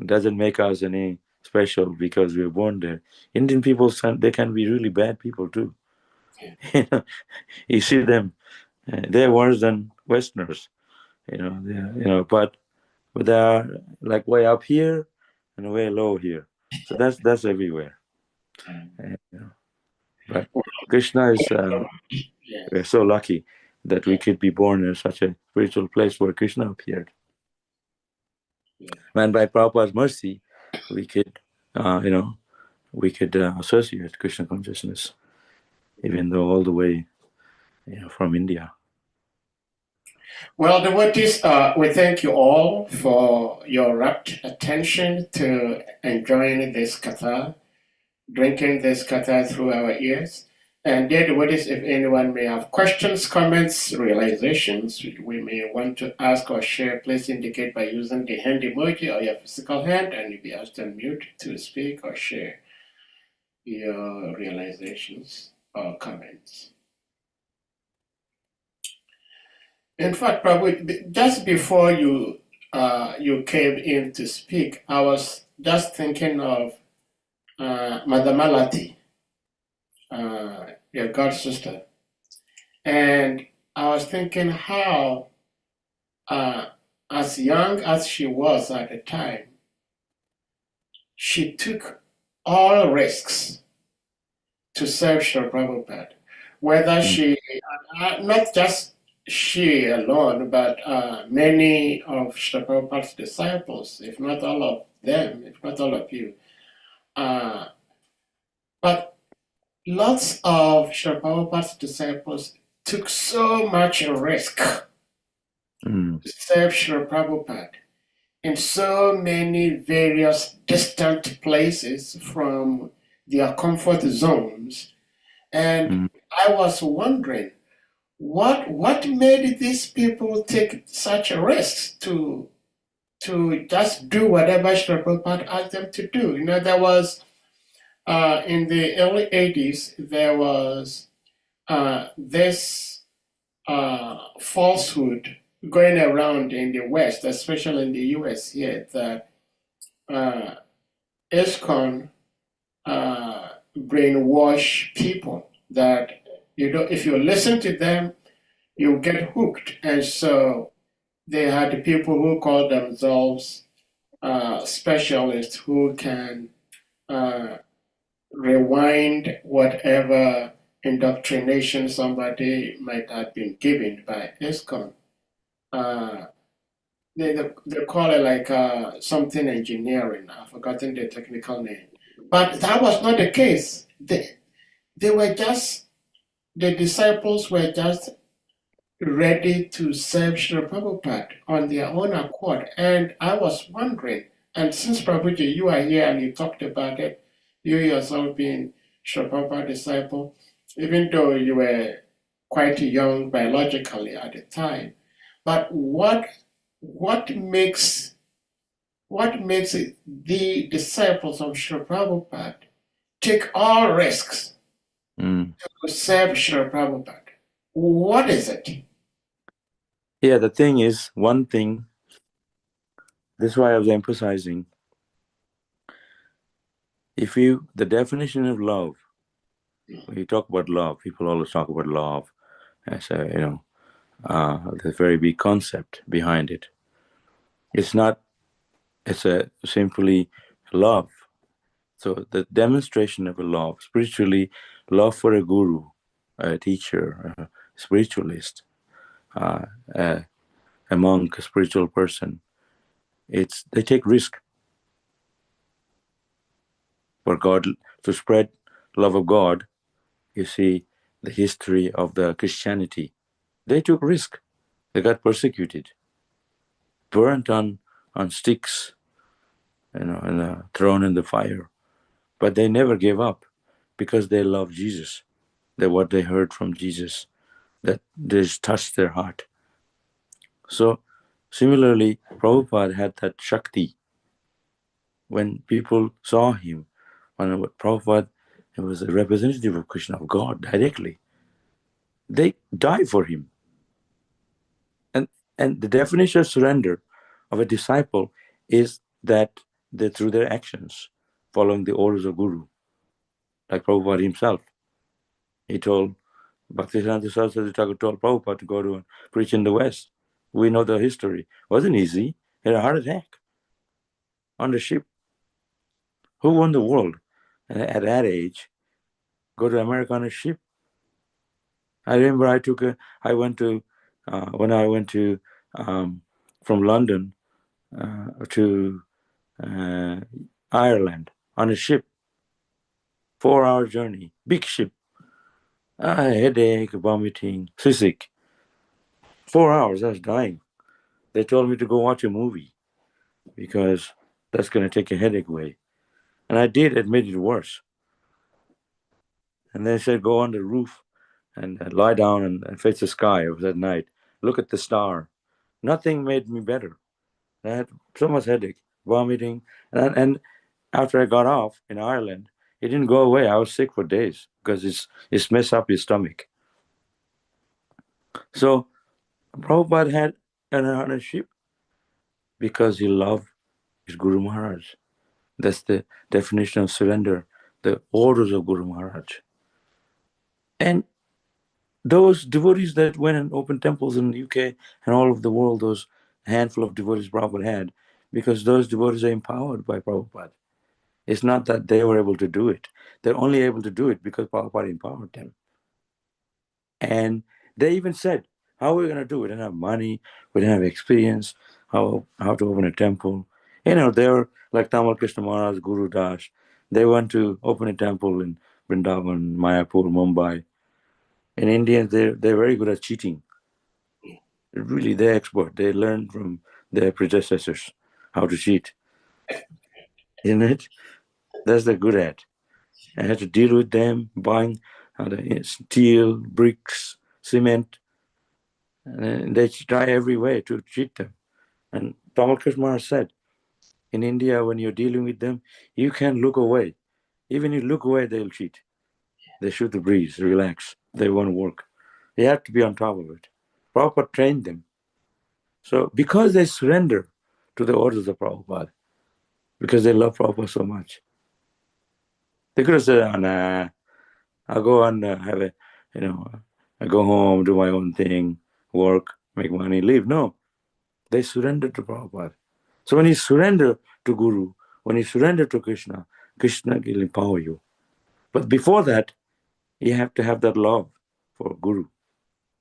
it doesn't make us any special because we were born there. Indian people, they can be really bad people too. You see them, they're worse than Westerners. But they are like way up here and way low here. So that's everywhere. But Krishna is, we're so lucky that we could be born in such a spiritual place where Krishna appeared. And by Prabhupada's mercy, we could, associate Krishna consciousness, even though all the way, from India. Well, devotees, we thank you all for your rapt attention to enjoying this katha, drinking this katha through our ears. And dear devotees, if anyone may have questions, comments, realizations we may want to ask or share, please indicate by using the hand emoji or your physical hand, and you'll be asked to unmute to speak or share your realizations or comments. In fact, Prabhu, just before you came in to speak, I was just thinking of Mother Malati, your god sister, and I was thinking how, as young as she was at the time, she took all risks to serve Srila Prabhupada, whether she, not just she alone, but many of Srila Prabhupada's disciples, if not all of them, if not all of you. But lots of Srila Prabhupada's disciples took so much risk to serve Srila Prabhupada in so many various distant places from their comfort zones. And I was wondering, what made these people take such a risk to to just do whatever Srila Prabhupada asked them to do. You know, there was in the early 80s, there was this falsehood going around in the West, especially in the US here, that ISKCON brainwash people, that if you listen to them, you get hooked. And so they had people who call themselves specialists who can rewind whatever indoctrination somebody might have been given by ISKCON. They call it like something engineering. I've forgotten the technical name. But that was not the case. They were just, the disciples were just ready to serve Srila Prabhupada on their own accord. And I was wondering, and since Prabhuji, you are here and you talked about it, you yourself being Srila Prabhupada disciple, even though you were quite young biologically at the time, but what makes it the disciples of Srila Prabhupada take all risks to serve Srila Prabhupada? What is it? Yeah, the thing is, one thing, this is why I was emphasizing, the definition of love, when you talk about love, people always talk about love as a, the very big concept behind it. It's a simply love. So the demonstration of a love, spiritually, love for a guru, a teacher, a spiritualist, a monk, a spiritual person, they take risk for God, to spread love of God. You see the history of the Christianity. They took risk. They got persecuted, burnt on sticks, and thrown in the fire. But they never gave up because they loved Jesus. What they heard from Jesus, that just touched their heart. So similarly, Prabhupada had that Shakti. When people saw him, when Prabhupada was a representative of Krishna, of God directly, they died for him. And the definition of surrender of a disciple is that through their actions, following the orders of Guru, like Prabhupada himself. He told Bhaktisiddhanta Saraswati Thakur told Prabhupada to go to and preach in the West. We know the history. It wasn't easy. He had a heart attack on the ship. Who won the world? And at that age, go to America on a ship. I remember when I went to from London to Ireland on a ship, 4-hour journey, big ship. Headache, vomiting, seasick. 4 hours, I was dying. They told me to go watch a movie because that's going to take a headache away. And I did. It made it worse. And they said, go on the roof and lie down and face the sky. It was at night. Look at the star. Nothing made me better. I had so much headache, vomiting. And after I got off in Ireland, it didn't go away. I was sick for days because it's messed up your stomach. So Prabhupada had on a ship because he loved his Guru Maharaj. That's the definition of surrender, the orders of Guru Maharaj. And those devotees that went and opened temples in the UK and all over the world, those handful of devotees Prabhupada had, because those devotees are empowered by Prabhupada. It's not that they were able to do it. They're only able to do it because Prabhupada empowered them. And they even said, how are we going to do it? We didn't have money. We didn't have experience, how to open a temple. They were like Tamal Krishna Maharaj, Guru Das. They went to open a temple in Vrindavan, Mayapur, Mumbai. In India, they're very good at cheating. Really, they're expert. They learned from their predecessors how to cheat. Isn't it? That's they're good at. I had to deal with them, buying steel, bricks, cement. And they try every way to cheat them. And Tamal Krishna said, in India, when you're dealing with them, you can't look away. Even if you look away, they'll cheat. They shoot the breeze, relax. They won't work. You have to be on top of it. Prabhupada trained them. So because they surrender to the orders of Prabhupada, because they love Prabhupada so much, they could have said, oh, nah, I'll go and have a, I go home, do my own thing, work, make money, leave. No, they surrender to Prabhupada. So when you surrender to Guru, when you surrender to Krishna, Krishna will empower you. But before that, you have to have that love for Guru.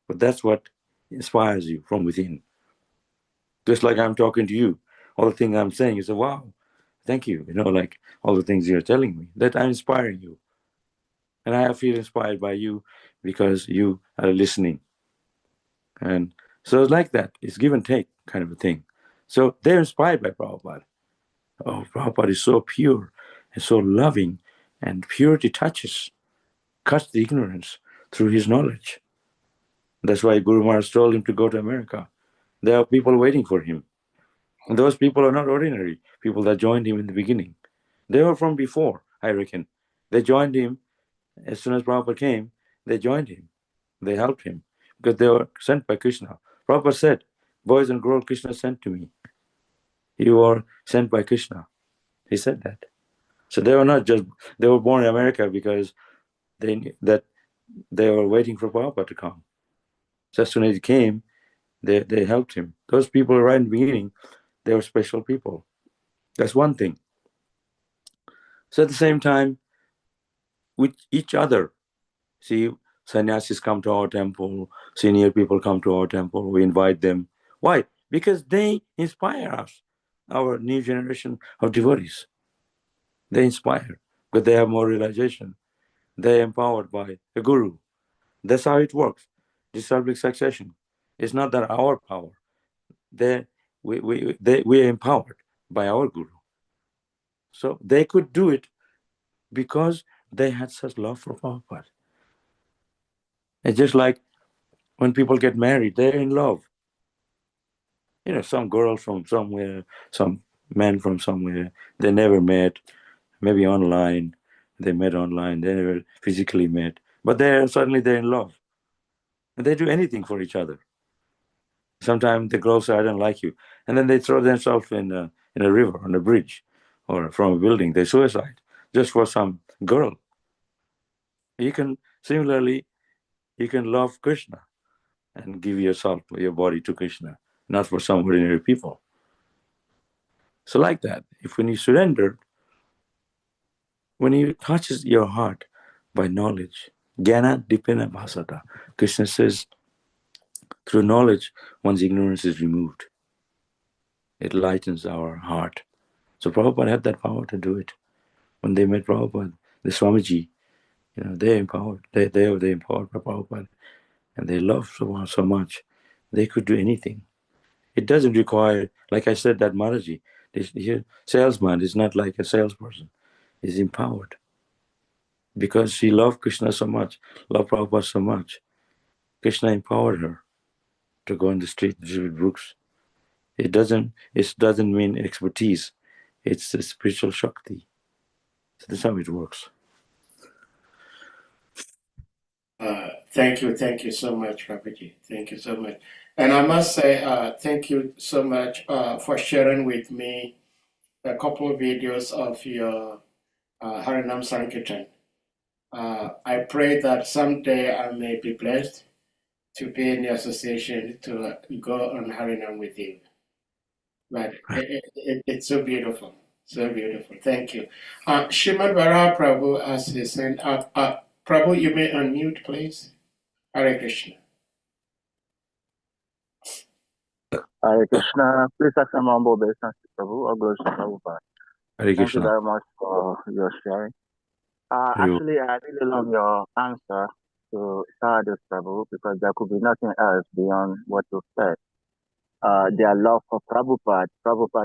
But that's what inspires you from within. Just like I'm talking to you, all the things I'm saying, you say, wow, thank you. Like all the things you're telling me, that I'm inspiring you. And I feel inspired by you because you are listening. And so it's like that. It's give and take kind of a thing. So they're inspired by Prabhupada. Oh, Prabhupada is so pure and so loving, and purity cuts the ignorance through his knowledge. That's why Guru Maharaj told him to go to America. There are people waiting for him. And those people are not ordinary people that joined him in the beginning. They were from before, I reckon. They joined him as soon as Prabhupada came. They joined him. They helped him because they were sent by Krishna. Prabhupada said, boys and girls, Krishna sent to me. You are sent by Krishna. He said that. So they were not just, they were born in America because they were waiting for Prabhupada to come. So as soon as he came, they helped him. Those people right in the beginning, they were special people. That's one thing. So at the same time, with each other, see, sannyasis come to our temple, senior people come to our temple, we invite them. Why? Because they inspire us, our new generation of devotees. They inspire, because they have more realization. They're empowered by the Guru. That's how it works. Disciplic succession. It's not that our power. We are empowered by our Guru. So they could do it because they had such love for Prabhupada. It's just like when people get married, they're in love. Some girl from somewhere, some man from somewhere, they never met, maybe online, they met online, they never physically met, but suddenly they're in love. And they do anything for each other. Sometimes the girl says, I don't like you. And then they throw themselves in a river, on a bridge, or from a building. They suicide just for some girl. Similarly, you can love Krishna and give yourself, your body to Krishna, not for some ordinary people. So like that, when you surrender, when he touches your heart by knowledge, jnana dipena bhasata, Krishna says, through knowledge, one's ignorance is removed. It lightens our heart. So Prabhupada had that power to do it. When they met Prabhupada, the Swamiji, they're empowered. They empowered by Prabhupada, and they love so much. They could do anything. It doesn't require, like I said, that Maharaji, this salesman is not like a salesperson. He's empowered because she loved Krishna so much, loved Prabhupada so much. Krishna empowered her to go on the street and distribute books. It doesn't mean expertise. It's a spiritual Shakti. So that's how it works. Thank you so much, Prabhuji. Thank you so much. And I must say, thank you so much for sharing with me a couple of videos of your Harinam Sankirtan. I pray that someday I may be blessed to be in the association to go on Harinam with you. But it's so beautiful. So beautiful. Thank you. Shrimad Vara Prabhu as he sent out. Prabhu, you may unmute, please. Hare Krishna. Hare Krishna. Please accept my humble obeisance to Prabhu. All glory to Prabhupada. Hare Thank you Krishna. very much for your sharing. You- Actually, I really love your answer to Saradis Prabhu because there could be nothing else beyond what you said. Their love for Prabhupada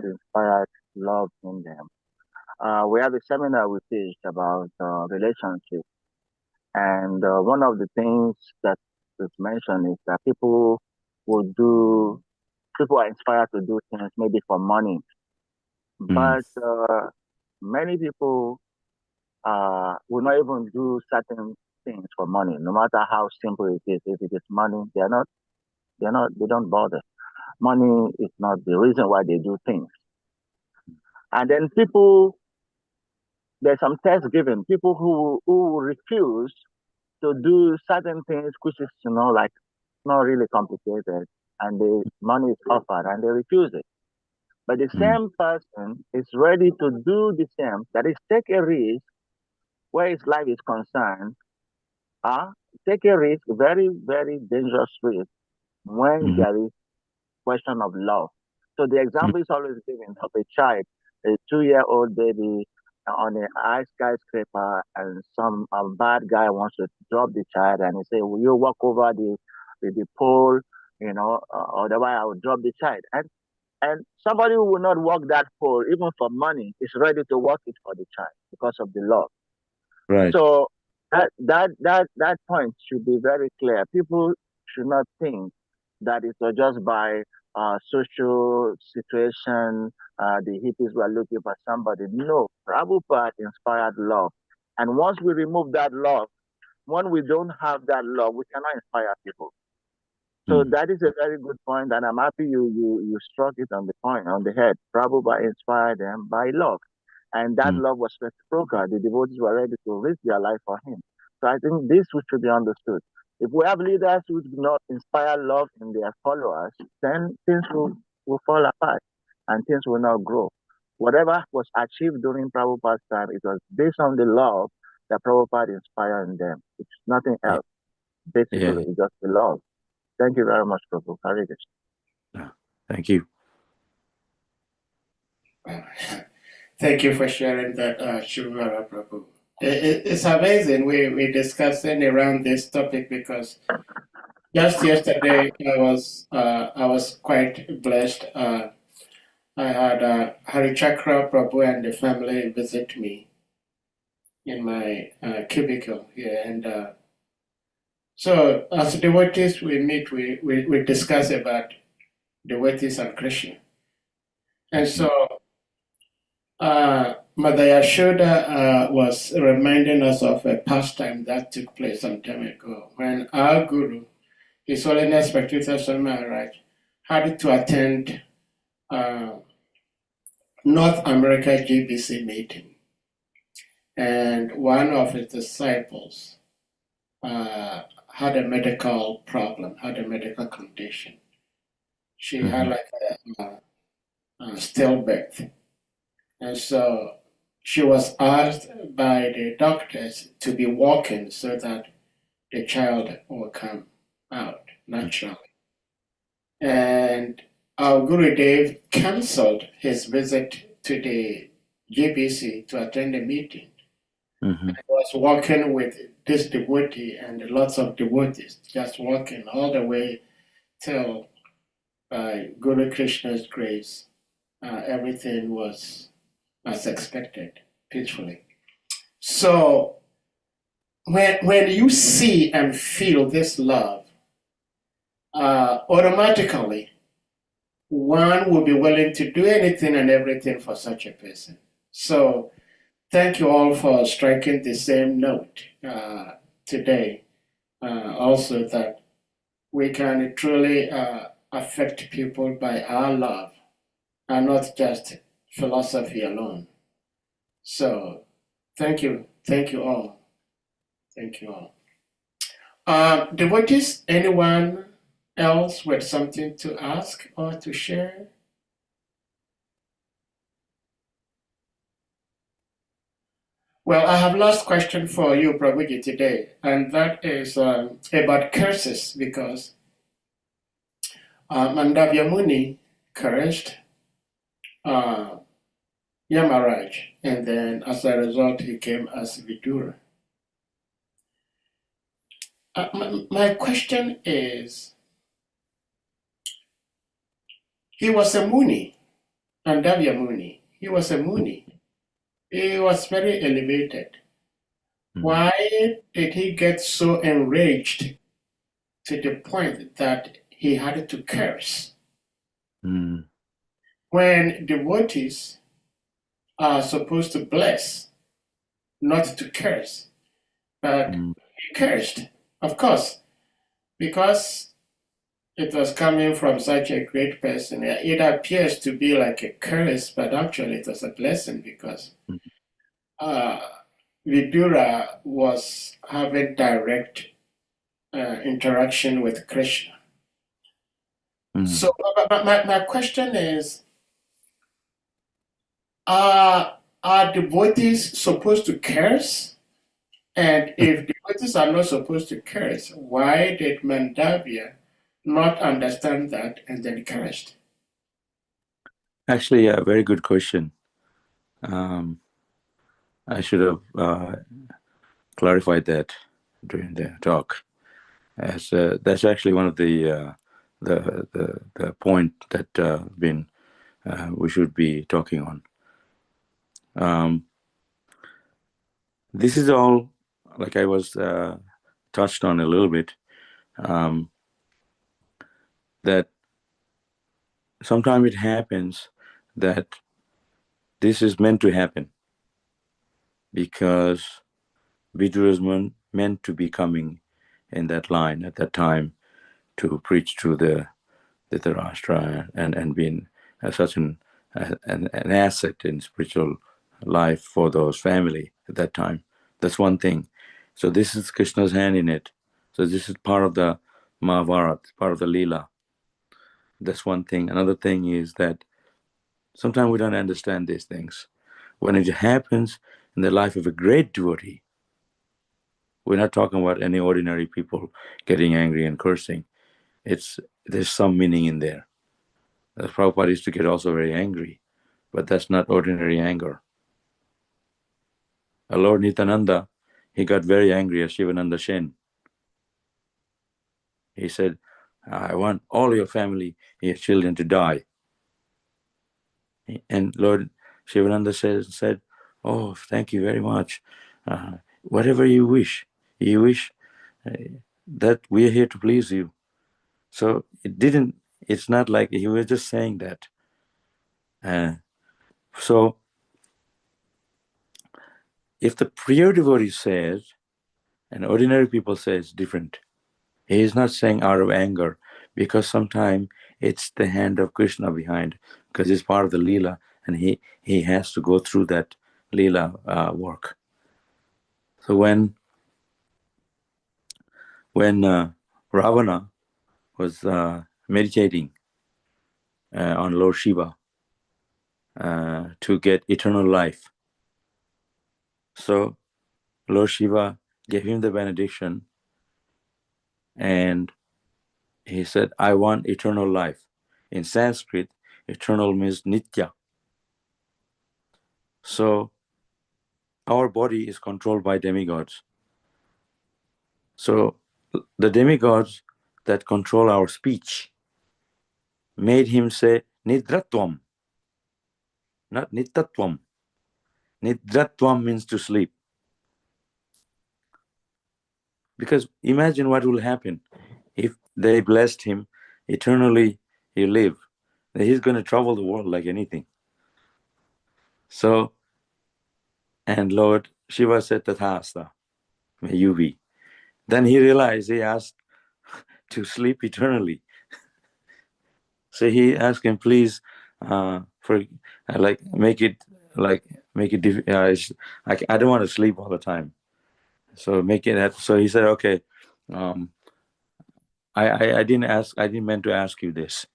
inspired love in them. We have a seminar we teach about relationships, and one of the things that is mentioned is that people will do people are inspired to do things maybe for money, but many people will not even do certain things for money, no matter how simple it is. If it is money, they don't bother. Money is not the reason why they do things. And then there's some tests given. People who refuse to do certain things, which is like not really complicated, and the money is offered, and they refuse it. But the same person is ready to do the same, that is, take a risk where his life is concerned, take a risk, very, very dangerous risk, when there is question of love. So the example is always given of a child, a 2-year-old baby on a high skyscraper, and some bad guy wants to drop the child, and he say, "Will you walk over the pole? Otherwise I will drop the child." And somebody who will not walk that pole, even for money, is ready to walk it for the child because of the love. Right. So that point should be very clear. People should not think that it was just by social situation, the hippies were looking for somebody. No, Prabhupada inspired love. And once we remove that love, when we don't have that love, we cannot inspire people. So that is a very good point, and I'm happy you struck it on the head. Prabhupada inspired them by love, and that love was reciprocal. The devotees were ready to risk their life for him. So I think this should be understood. If we have leaders who do not inspire love in their followers, then things will fall apart and things will not grow. Whatever was achieved during Prabhupada's time, it was based on the love that Prabhupada inspired in them. It's nothing else. Basically, it's just the love. Thank you very much, Prabhu. Hare Krishna. Thank you. Thank you for sharing that, Shivara Prabhu. It's amazing we discussing around this topic, because just yesterday I was quite blessed. I had Harichakra Prabhu and the family visit me in my cubicle here, and so as devotees we meet, we discuss about devotees and Krishna, and so Mother Yashoda was reminding us of a pastime that took place some time ago when our Guru, His Holiness Bhaktivedanta Swami Maharaj, had to attend North America GBC meeting, and one of his disciples had a medical problem, had a medical condition. She had like a stillbirth. And so she was asked by the doctors to be walking so that the child will come out naturally. And our Gurudev cancelled his visit to the GBC to attend the meeting. I was walking with this devotee and lots of devotees, just walking all the way till by Guru Krishna's grace, everything was as expected, peacefully. So when you see and feel this love, automatically one will be willing to do anything and everything for such a person. So thank you all for striking the same note today. Also that we can truly affect people by our love and not just philosophy alone. So thank you all. Thank you all. Devotees, anyone else with something to ask or to share? Well, I have last question for you, Prabhuji, today, and that is about curses, because Mandavya Muni cursed Yamaraj, and then as a result he came as Vidura. My question is, he was a Muni, Mandavya Muni. He was a Muni. He was very elevated. Why did he get so enraged to the point that he had to curse Mm. When devotees are supposed to bless, not to curse, but Mm. he cursed, of course, because it was coming from such a great person. It appears to be like a curse, but actually it was a blessing because uh, Vidura was having direct interaction with Krishna. Mm. So my question is, are devotees supposed to curse? And if devotees are not supposed to curse, why did Mandavya not understand that and then cursed? Actually, a very good question. I should have clarified that during the talk. As that's actually one of the point that we should be talking on. This is all, like I was touched on a little bit, that sometimes it happens that this is meant to happen because Vidura is meant to be coming in that line at that time to preach to the Dhritarashtra and being such an asset in spiritual life for those family at that time. That's one thing. So this is Krishna's hand in it. So this is part of the Mahabharata, part of the Leela. That's one thing. Another thing is that sometimes we don't understand these things. When it happens in the life of a great devotee, we're not talking about any ordinary people getting angry and cursing. There's some meaning in there. The Prabhupada used to get also very angry, but that's not ordinary anger. Lord Nityananda, he got very angry at Shivananda Sen. He said, I want all your family, your children to die. And Lord Shivananda said, oh, thank you very much. Whatever you wish that we are here to please you. So it's not like he was just saying that. So if the pure devotee says, and ordinary people say it's different. He is not saying out of anger, because sometimes it's the hand of Krishna behind, because it's part of the Leela, and he has to go through that Leela work. So when Ravana was meditating on Lord Shiva to get eternal life, so Lord Shiva gave him the benediction, and he said, I want eternal life. In Sanskrit, eternal means nitya. So our body is controlled by demigods. So the demigods that control our speech made him say nidratvam, not nitatvam. Nidratvam means to sleep. Because imagine what will happen if they blessed him eternally, he live. He's going to travel the world like anything. So, and Lord Shiva said, Tathasta, may you be. Then he realized he asked to sleep eternally. So he asked him, please, make it I don't want to sleep all the time. So make it. So he said, okay, I didn't meant to ask you this.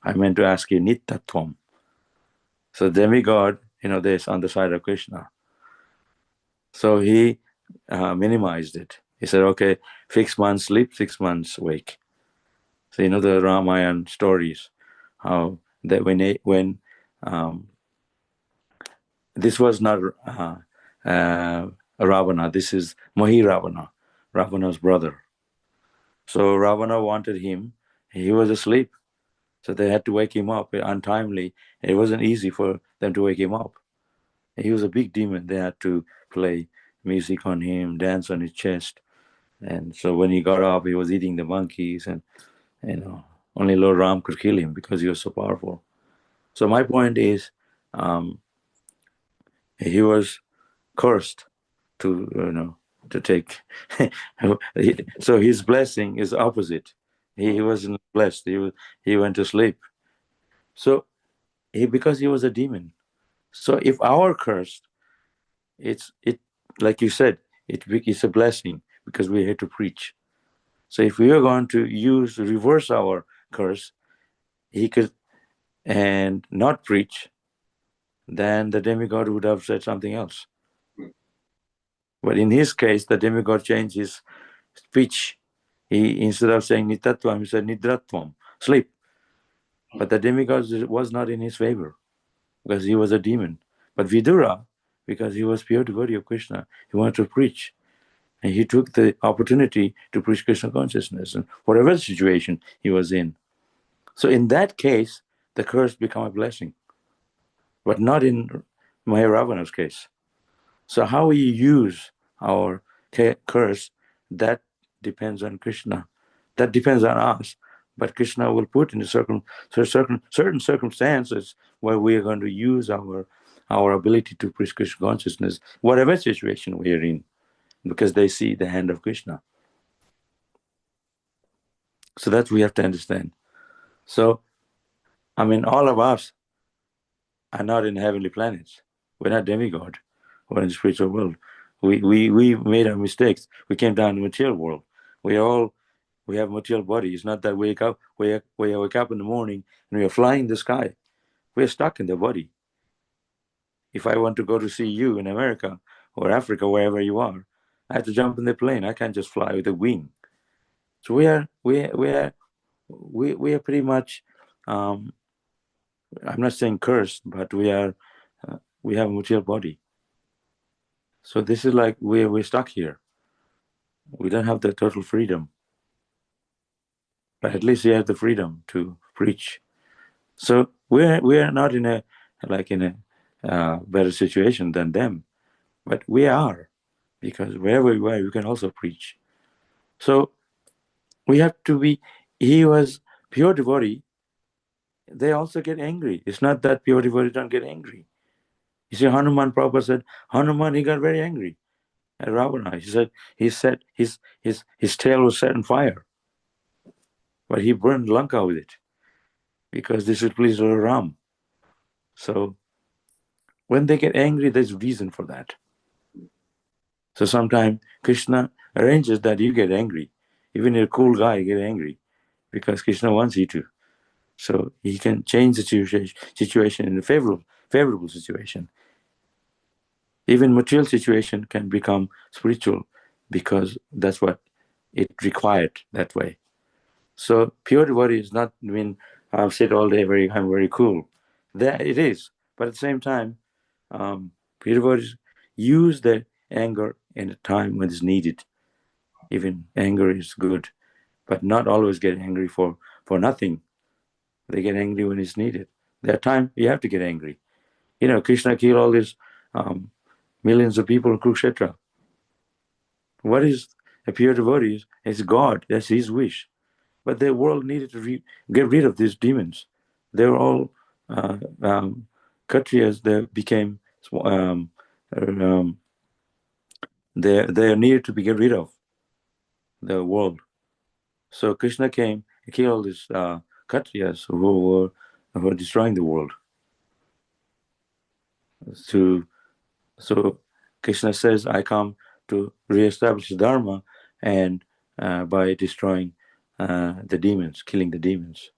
I meant to ask you Nittatvam. So demigod, this on the side of Krishna. So he minimized it. He said, okay, 6 months sleep, 6 months wake. So the Ramayana stories, how that when this was not Ravana, this is Mahi Ravana's brother. So Ravana wanted him, he was asleep. So they had to wake him up untimely. It wasn't easy for them to wake him up. He was a big demon. They had to play music on him, dance on his chest. And so when he got up, he was eating the monkeys and Only Lord Ram could kill him because he was so powerful. So my point is, he was cursed to to take. So his blessing is opposite. He wasn't blessed. He went to sleep. So because he was a demon. So if our curse, it like you said, it's a blessing because we're here to preach. So if we are going to reverse our curse, he could and not preach, then the demigod would have said something else. But in his case, the demigod changed his speech. He, instead of saying nitatvam, he said nidratvam, sleep. But the demigod was not in his favor because he was a demon. But Vidura, because he was pure devotee of Krishna, he wanted to preach. And he took the opportunity to preach Krishna consciousness in whatever situation he was in. So in that case, the curse became a blessing. But not in Maharavana's case. So how we use our curse, that depends on Krishna. That depends on us. But Krishna will put in certain circumstances where we are going to use our ability to preach Krishna consciousness, whatever situation we are in, because they see the hand of Krishna. So that we have to understand. So, I mean, all of us are not in heavenly planets. We're not demigod. We're in the spiritual world. We made our mistakes. We came down to the material world. We have material body. It's not that we wake up in the morning and we are flying in the sky. We're stuck in the body. If I want to go to see you in America or Africa, wherever you are, I have to jump in the plane. I can't just fly with a wing. So we are pretty much. I'm not saying cursed, but we have a material body. So this is like we're stuck here. We don't have the total freedom, but at least we have the freedom to preach. So we're not in a better situation than them, but we are, because wherever we are, we can also preach. So we have to be. He was pure devotee. They also get angry. It's not that pure devotee don't get angry. You see, Hanuman, Prabhupada said, Hanuman, he got very angry at Ravana. He said his tail was set on fire, but he burned Lanka with it because this would please Lord Ram. So when they get angry, there's a reason for that. So sometimes Krishna arranges that you get angry. Even a cool guy get angry because Krishna wants you to. So he can change the situation in a favorable situation. Even material situation can become spiritual because that's what it required that way. So pure devotee is not mean I've said all day I'm very cool. That it is, but at the same time, pure devotees use their anger in a time when it's needed. Even anger is good, but not always get angry for nothing. They get angry when it's needed. There are times you have to get angry. Krishna killed all these millions of people in Kurukshetra. What is a pure devotee? It's God. That's his wish. But the world needed to get rid of these demons. They were all Kshatriyas. They became they needed to be get rid of the world. So Krishna came and killed all these Kshatriyas who were destroying the world. So Krishna says, I come to reestablish Dharma and by destroying the demons, killing the demons.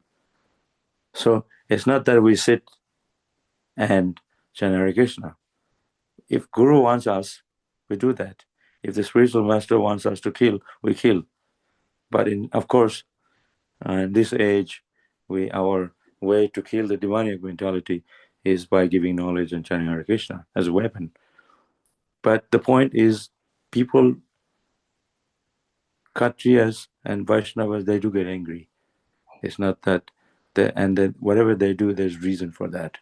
So it's not that we sit and chant Hare Krishna. If Guru wants us, we do that. If the spiritual master wants us to kill, we kill. But of course, in this age, our way to kill the demonic mentality is by giving knowledge and chanting Hare Krishna as a weapon. But the point is, people, Kshatriyas and Vaishnavas, they do get angry. It's not that, and then whatever they do, there's reason for that.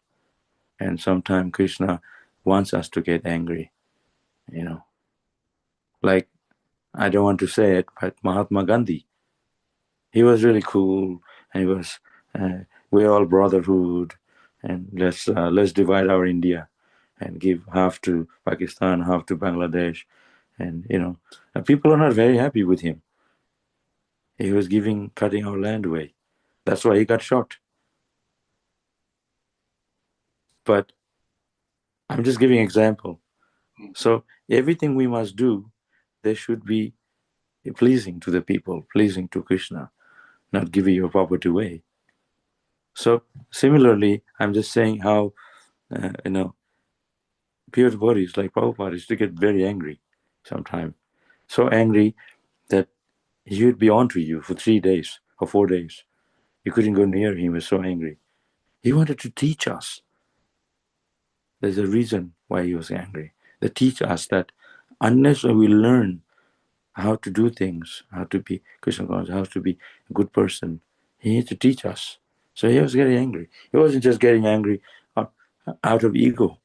And sometimes Krishna wants us to get angry, Like, I don't want to say it, but Mahatma Gandhi, he was really cool and he was, we're all brotherhood, and let's divide our India, and give half to Pakistan, half to Bangladesh, and people are not very happy with him. He was cutting our land away. That's why he got shot. But I'm just giving example. So everything we must do, there should be pleasing to the people, pleasing to Krishna, not giving your property away. So similarly, I'm just saying how, pure devotees like Prabhupada used to get very angry sometimes. So angry that he would be onto you for 3 days or 4 days. You couldn't go near him. He was so angry. He wanted to teach us. There's a reason why he was angry. They teach us that unless we learn how to do things, how to be Krishna conscious, how to be a good person, he needs to teach us. So he was getting angry. He wasn't just getting angry out of ego,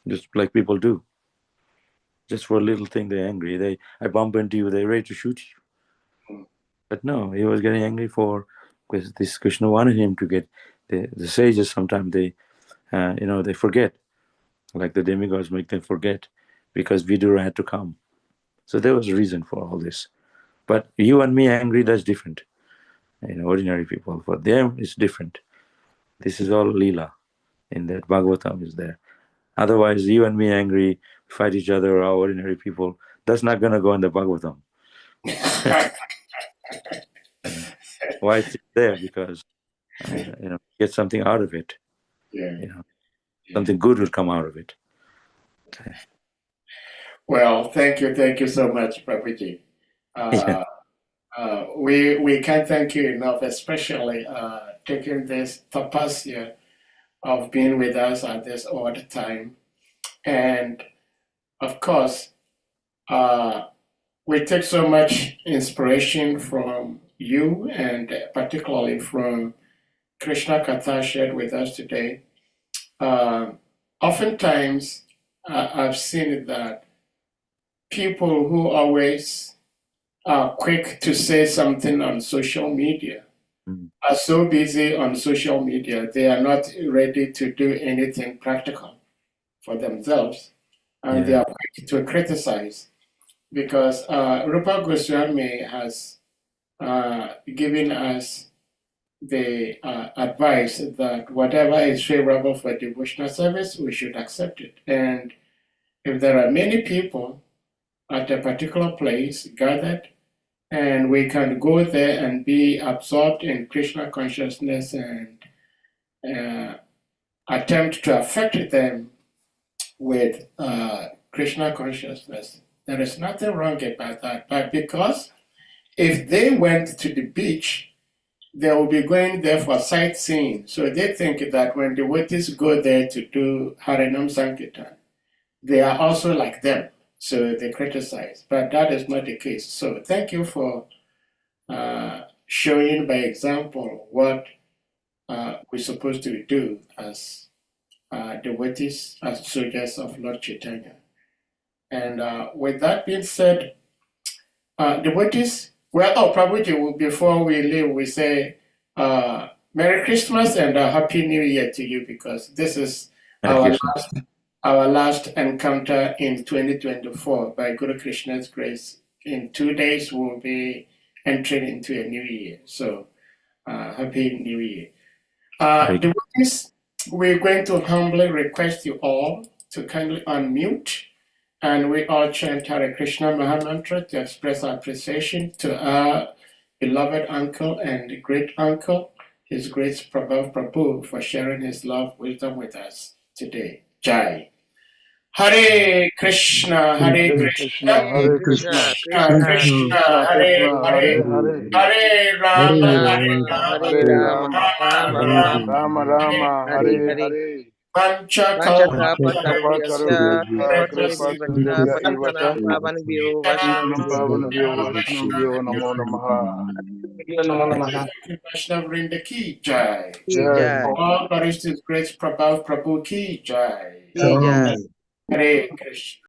just like people do. Just for a little thing, they're angry. I bump into you, they're ready to shoot you. But no, he was getting angry because this Krishna wanted him to get. The sages sometimes they forget, like the demigods make them forget, because Vidura had to come. So there was a reason for all this. But you and me angry, that's different. Ordinary people, for them it's different. This is all Leela. In that Bhagavatam is there. Otherwise, you and me angry, fight each other, our ordinary people, that's not going to go in the Bhagavatam. Why it's there? Because get something out of it. Something good will come out of it. Okay. Well, thank you so much, Prabhuji. We can't thank you enough, especially taking this tapasya of being with us at this odd time. And of course, we take so much inspiration from you, and particularly from Krishna Katha shared with us today. Oftentimes, I've seen that people who always are quick to say something on social media are so busy on social media, they are not ready to do anything practical for themselves, and they are quick to criticize. Because Rupa Goswami has given us the advice that whatever is favorable for devotional service, we should accept it. And if there are many people at a particular place gathered, and we can go there and be absorbed in Krishna consciousness and attempt to affect them with Krishna consciousness, there is nothing wrong about that. But because if they went to the beach, they will be going there for sightseeing. So they think that when devotees go there to do Harinam Sankirtan, they are also like them. So they criticize, but that is not the case. So thank you for showing by example what we're supposed to do as devotees, as soldiers of Lord Chaitanya. And with that being said, devotees, Prabhuji, before we leave, we say Merry Christmas and a Happy New Year to you, because this is our last encounter in 2024 by Guru Krishna's grace. In 2 days, we'll be entering into a new year. So, Happy New Year. Devotees, we're going to humbly request you all to kindly unmute, and we all chant Hare Krishna Mahamantra to express our appreciation to our beloved uncle and great uncle, His Grace PRABHU, for sharing his love, wisdom with us today. Jai. Hare Krishna, Hare Krishna, Hare Krishna, Krishna Krishna, Hare Hare, Hare Rama, Hare Rama, Rama Rama Rama, Hare Hare. Panchakalpa Kripa Ivata, Patanam Pavanabhyo Vaishnavyo Namo Namaha. Krishna Vrinda Ki Jai. Jai. All Parish's Grace Prabhu Ki Jai. Hare Krishna.